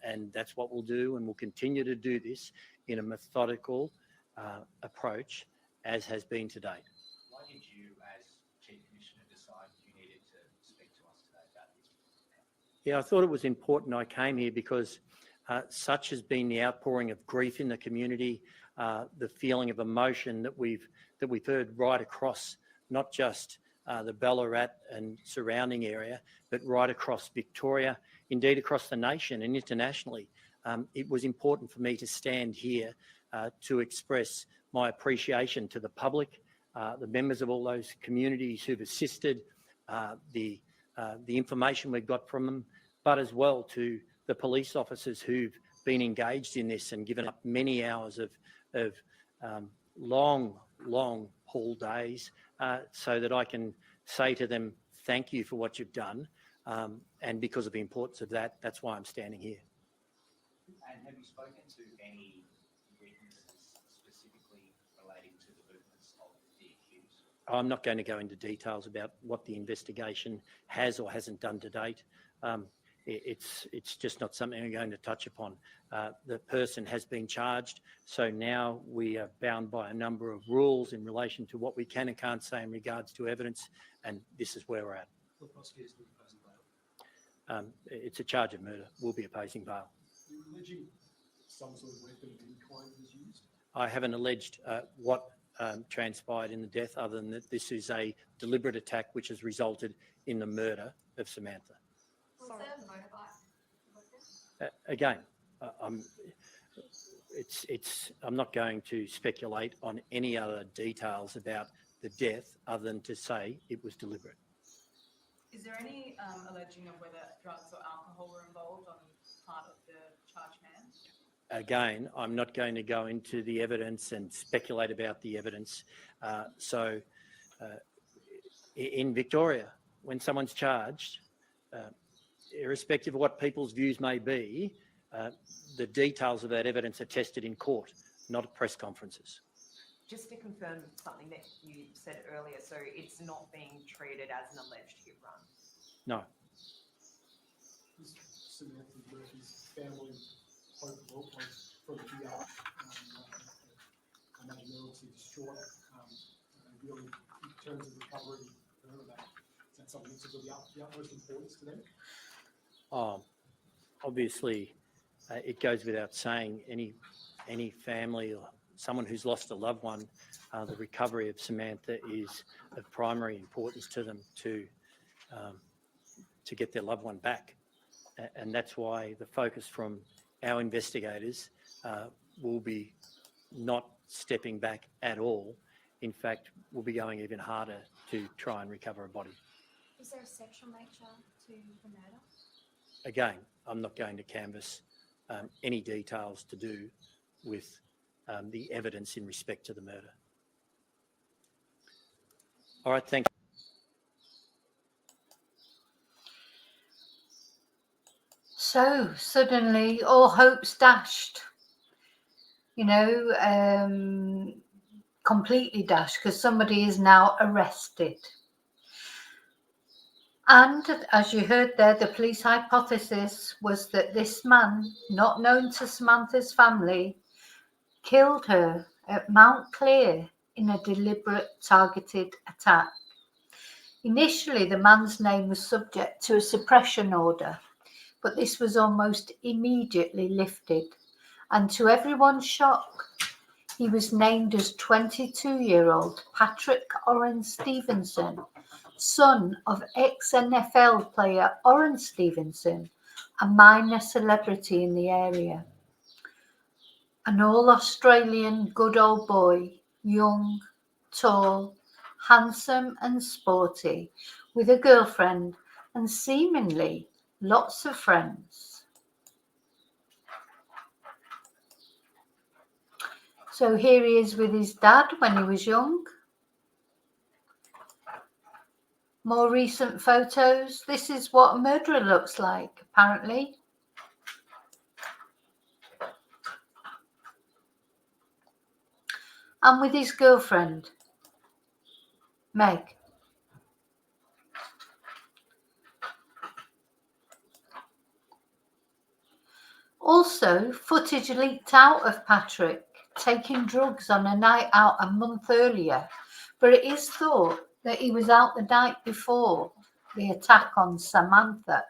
S19: and that's what we'll do, and we'll continue to do this in a methodical approach, as has been to date.
S8: Why did you, as Chief Commissioner, decide you needed to speak to us today about this?
S19: Yeah, I thought it was important I came here because such has been the outpouring of grief in the community, the feeling of emotion that we've heard right across, not just the Ballarat and surrounding area, but right across Victoria, indeed across the nation and internationally. It was important for me to stand here to express my appreciation to the public, the members of all those communities who've assisted, the information we've got from them, but as well to the police officers who've been engaged in this and given up many hours of long haul days so that I can say to them, thank you for what you've done. And because of the importance of that, that's why I'm standing here.
S8: And have you spoken to any witnesses specifically relating to the movements of the accused?
S19: I'm not going to go into details about what the investigation has or hasn't done to date. it's just not something I'm going to touch upon. The person has been charged, so now we are bound by a number of rules in relation to what we can and can't say in regards to evidence, and this is where we're at.
S10: The prosecutors will be opposing bail.
S19: It's a charge of murder. We'll be opposing bail.
S10: You're alleging some sort of weapon of any kind was used?
S19: I haven't alleged what transpired in the death, other than that this is a deliberate attack which has resulted in the murder of Samantha.
S22: Was there a motorbike?
S19: Again, I'm not going to speculate on any other details about the death other than to say it was deliberate.
S20: Is there any alleging of whether drugs or alcohol were involved on part of the charged man?
S19: Again, I'm not going to go into the evidence and speculate about the evidence. In Victoria, when someone's charged, irrespective of what people's views may be, the details of that evidence are tested in court, not at press conferences.
S2: Just to confirm something that you said earlier, so it's not being treated as an alleged hit run?
S19: No.
S10: Is Samantha Murphy's family hope of all points from here? I imagine they're obviously distraught, really, in terms of recovering her. Is that something that's of the utmost importance to them?
S19: Obviously, it goes without saying, any family or someone who's lost a loved one, the recovery of Samantha is of primary importance to them to get their loved one back. And that's why the focus from our investigators will be not stepping back at all. In fact, we'll be going even harder to try and recover a body.
S22: Is there a sexual nature to the murder?
S19: Again, I'm not going to canvass any details to do with the evidence in respect to the murder. All right, thank you.
S1: So suddenly all hope's dashed, completely dashed, because somebody is now arrested. And as you heard there, the police hypothesis was that this man, not known to Samantha's family, killed her at Mount Clear in a deliberate targeted attack. Initially, the man's name was subject to a suppression order, but this was almost immediately lifted. And to everyone's shock, he was named as 22-year-old Patrick Oren Stevenson, son of ex-NFL player Oren Stevenson, a minor celebrity in the area. An all-Australian good old boy, young, tall, handsome and sporty, with a girlfriend and seemingly lots of friends. So here he is with his dad when he was young. More recent photos. This is what a murderer looks like, apparently. And with his girlfriend, Meg. Also, footage leaked out of Patrick taking drugs on a night out a month earlier, but it is thought that he was out the night before the attack on Samantha,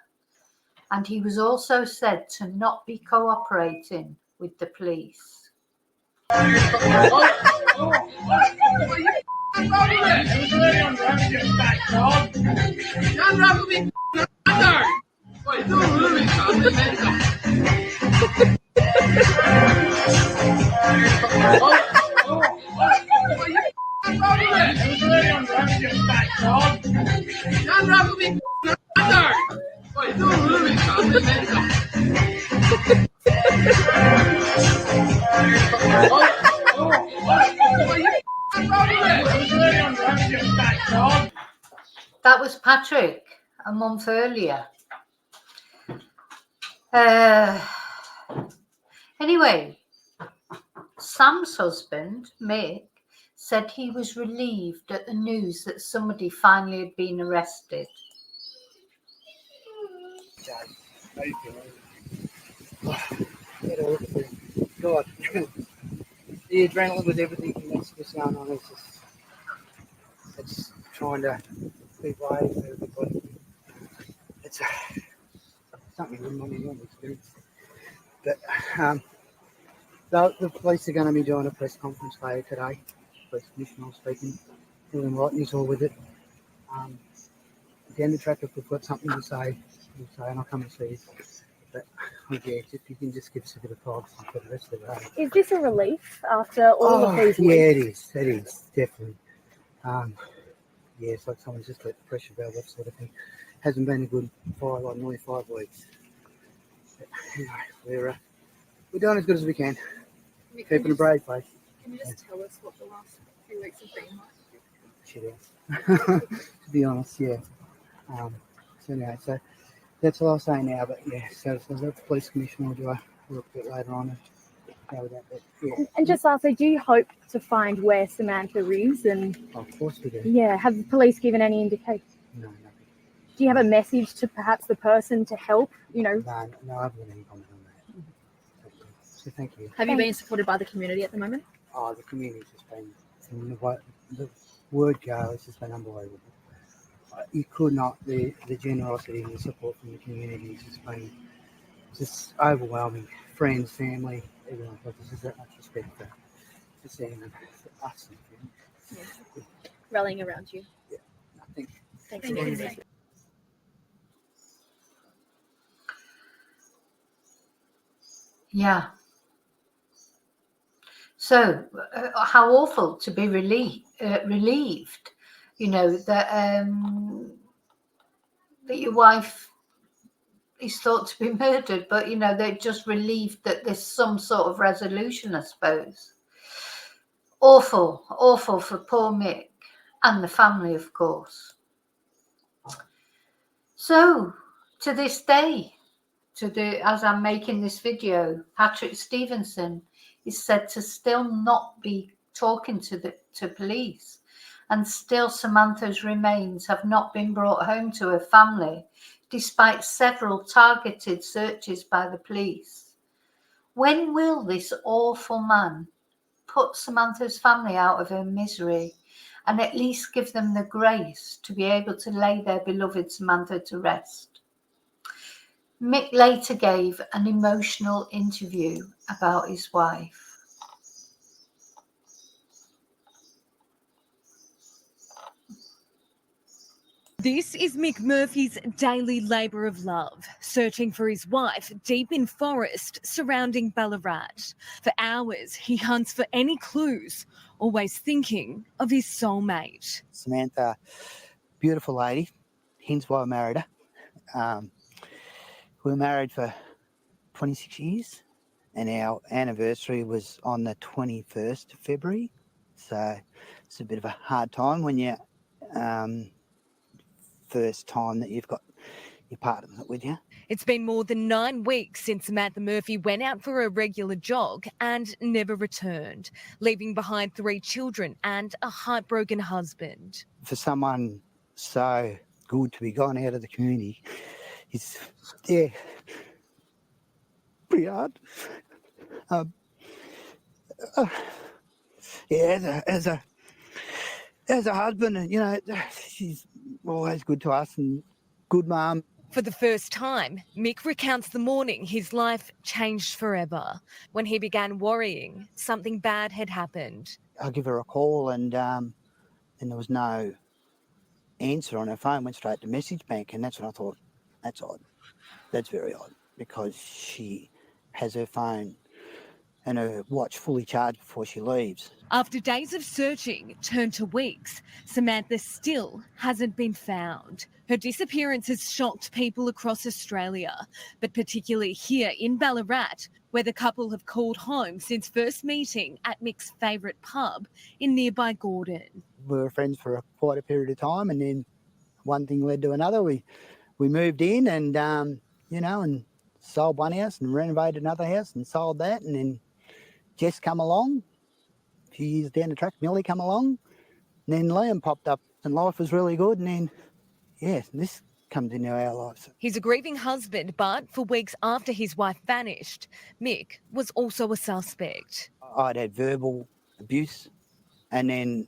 S1: and he was also said to not be cooperating with the police. That was Patrick a month earlier. Anyway, Sam's husband, Mick, said he was relieved at the news that somebody finally had been arrested.
S12: How you feeling? God, the adrenaline with everything that's going on is just, it's trying to be brave for everybody. It's something we wouldn't normally experience. But the police are going to be doing a press conference later today. Police Commissioner speaking. William Lightney's all with it. At the end of the track, if we've got something to say, we'll say, and I'll come and see you. But yeah, if you can just give us a bit of privacy for the rest of the day.
S3: Is this a relief after all of these
S12: Yeah,
S3: weeks?
S12: it is, definitely. Yeah, it's like someone's just let the pressure valve off, sort of thing. Hasn't been a good nearly 5 weeks. But anyway, we're doing as good as we can. Keeping a brave face.
S3: Can you just tell us what the last few weeks have been like?
S12: Shit out. To be honest, yeah. So anyway, so that's all I'll say now. But yeah, so the police commissioner will do a look a bit later on and go with that. But yeah.
S3: And just lastly, do you hope to find where Samantha is? And
S12: Of course we do.
S3: yeah, have the police given any indication?
S12: No.
S3: Do you have a message to perhaps the person to help?
S12: No, I haven't got any comment on that. So thank you.
S3: Have you been
S7: supported by the community at the moment?
S12: Oh, the community's just been, the word go, it's just been unbelievable. You could not, the generosity and the support from the community has just been just overwhelming. Friends, family, everyone. There's just that much respect for seeing them, for us.
S7: Rallying around you.
S12: Yeah, I think.
S7: Thank you.
S1: Yeah. So, how awful to be relieved, you know, that your wife is thought to be murdered, but, you know, they're just relieved that there's some sort of resolution, I suppose. Awful for poor Mick and the family, of course. So, to this day, as I'm making this video, Patrick Stevenson is said to still not be talking to police, and still Samantha's remains have not been brought home to her family, despite several targeted searches by the police. When will this awful man put Samantha's family out of her misery and at least give them the grace to be able to lay their beloved Samantha to rest? Mick later gave an emotional interview about his wife.
S5: This is Mick Murphy's daily labour of love, searching for his wife deep in forest surrounding Ballarat. For hours, he hunts for any clues, always thinking of his soulmate.
S12: Samantha, beautiful lady, hence why I married her. We were married for 26 years and our anniversary was on the 21st of February. So it's a bit of a hard time when you first time that you've got your partner with you.
S5: It's been more than 9 weeks since Samantha Murphy went out for a regular jog and never returned, leaving behind 3 children and a heartbroken husband.
S12: For someone so good to be gone out of the community, it's, yeah, pretty hard. Yeah, as a husband, you know, she's always good to us and good mum.
S5: For the first time, Mick recounts the morning his life changed forever. When he began worrying, something bad had happened.
S12: I give her a call and there was no answer on her phone, went straight to message bank, and that's when I thought, that's odd. That's very odd, because she has her phone and her watch fully charged before she leaves.
S5: After days of searching turned to weeks, Samantha still hasn't been found. Her disappearance has shocked people across Australia, but particularly here in Ballarat, where the couple have called home since first meeting at Mick's favourite pub in nearby Gordon.
S12: We were friends for quite a period of time, and then one thing led to another. We moved in and, you know, and sold one house and renovated another house and sold that, and then Jess come along. A few years down the track, Millie come along, and then Liam popped up, and life was really good. And then, yeah, this comes into our lives.
S5: He's a grieving husband, but for weeks after his wife vanished, Mick was also a suspect.
S12: I'd had verbal abuse and then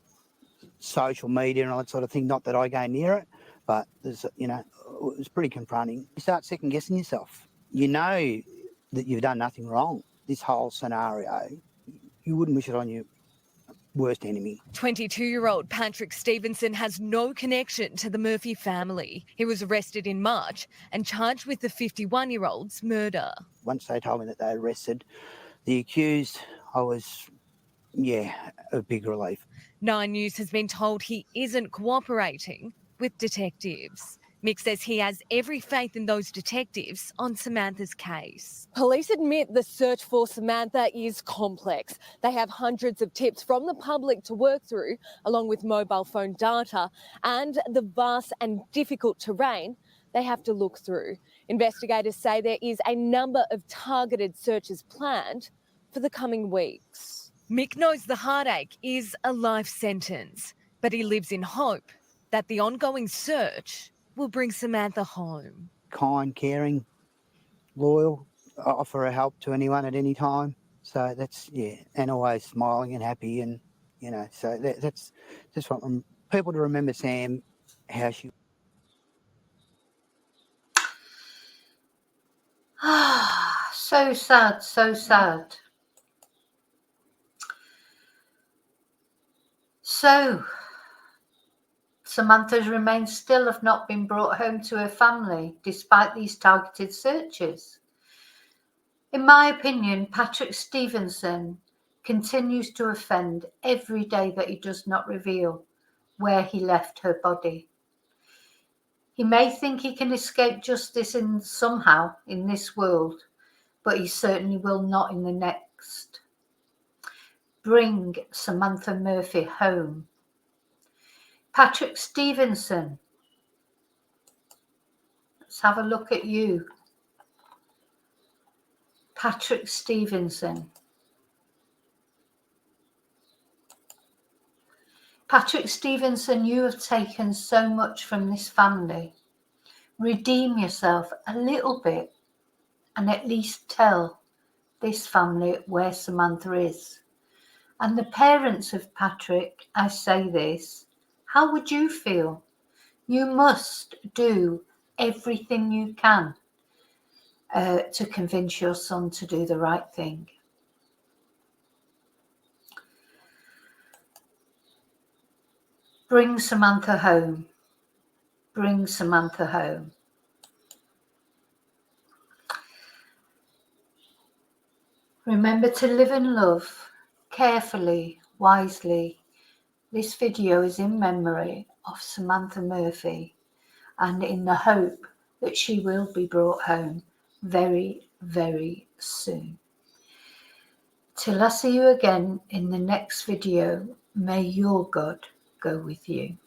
S12: social media and all that sort of thing. Not that I go near it, but there's, you know, it was pretty confronting. You start second guessing yourself. You know that you've done nothing wrong. This whole scenario, you wouldn't wish it on your worst enemy.
S5: 22-year-old Patrick Stevenson has no connection to the Murphy family. He was arrested in March and charged with the 51-year-old's murder.
S12: Once they told me that they arrested the accused, I was, a big relief.
S5: 9 News has been told he isn't cooperating with detectives. Mick says he has every faith in those detectives on Samantha's case. Police admit the search for Samantha is complex. They have hundreds of tips from the public to work through, along with mobile phone data and the vast and difficult terrain they have to look through. Investigators say there is a number of targeted searches planned for the coming weeks. Mick knows the heartache is a life sentence, but he lives in hope that the ongoing search will bring Samantha home.
S12: Kind, caring, loyal, offer her help to anyone at any time. So that's, and always smiling and happy, and, so that's just what people to remember Sam, how she.
S1: So sad, so sad. So, Samantha's remains still have not been brought home to her family, despite these targeted searches. In my opinion, Patrick Stevenson continues to offend every day that he does not reveal where he left her body. He may think he can escape justice somehow in this world, but he certainly will not in the next. Bring Samantha Murphy home. Patrick Stevenson, let's have a look at you. Patrick Stevenson. Patrick Stevenson, you have taken so much from this family. Redeem yourself a little bit and at least tell this family where Samantha is. And the parents of Patrick, I say this, how would you feel? You must do everything you can to convince your son to do the right thing. Bring Samantha home. Bring Samantha home. Remember to live and love carefully, wisely. This video is in memory of Samantha Murphy and in the hope that she will be brought home very, very soon. Till I see you again in the next video, may your God go with you.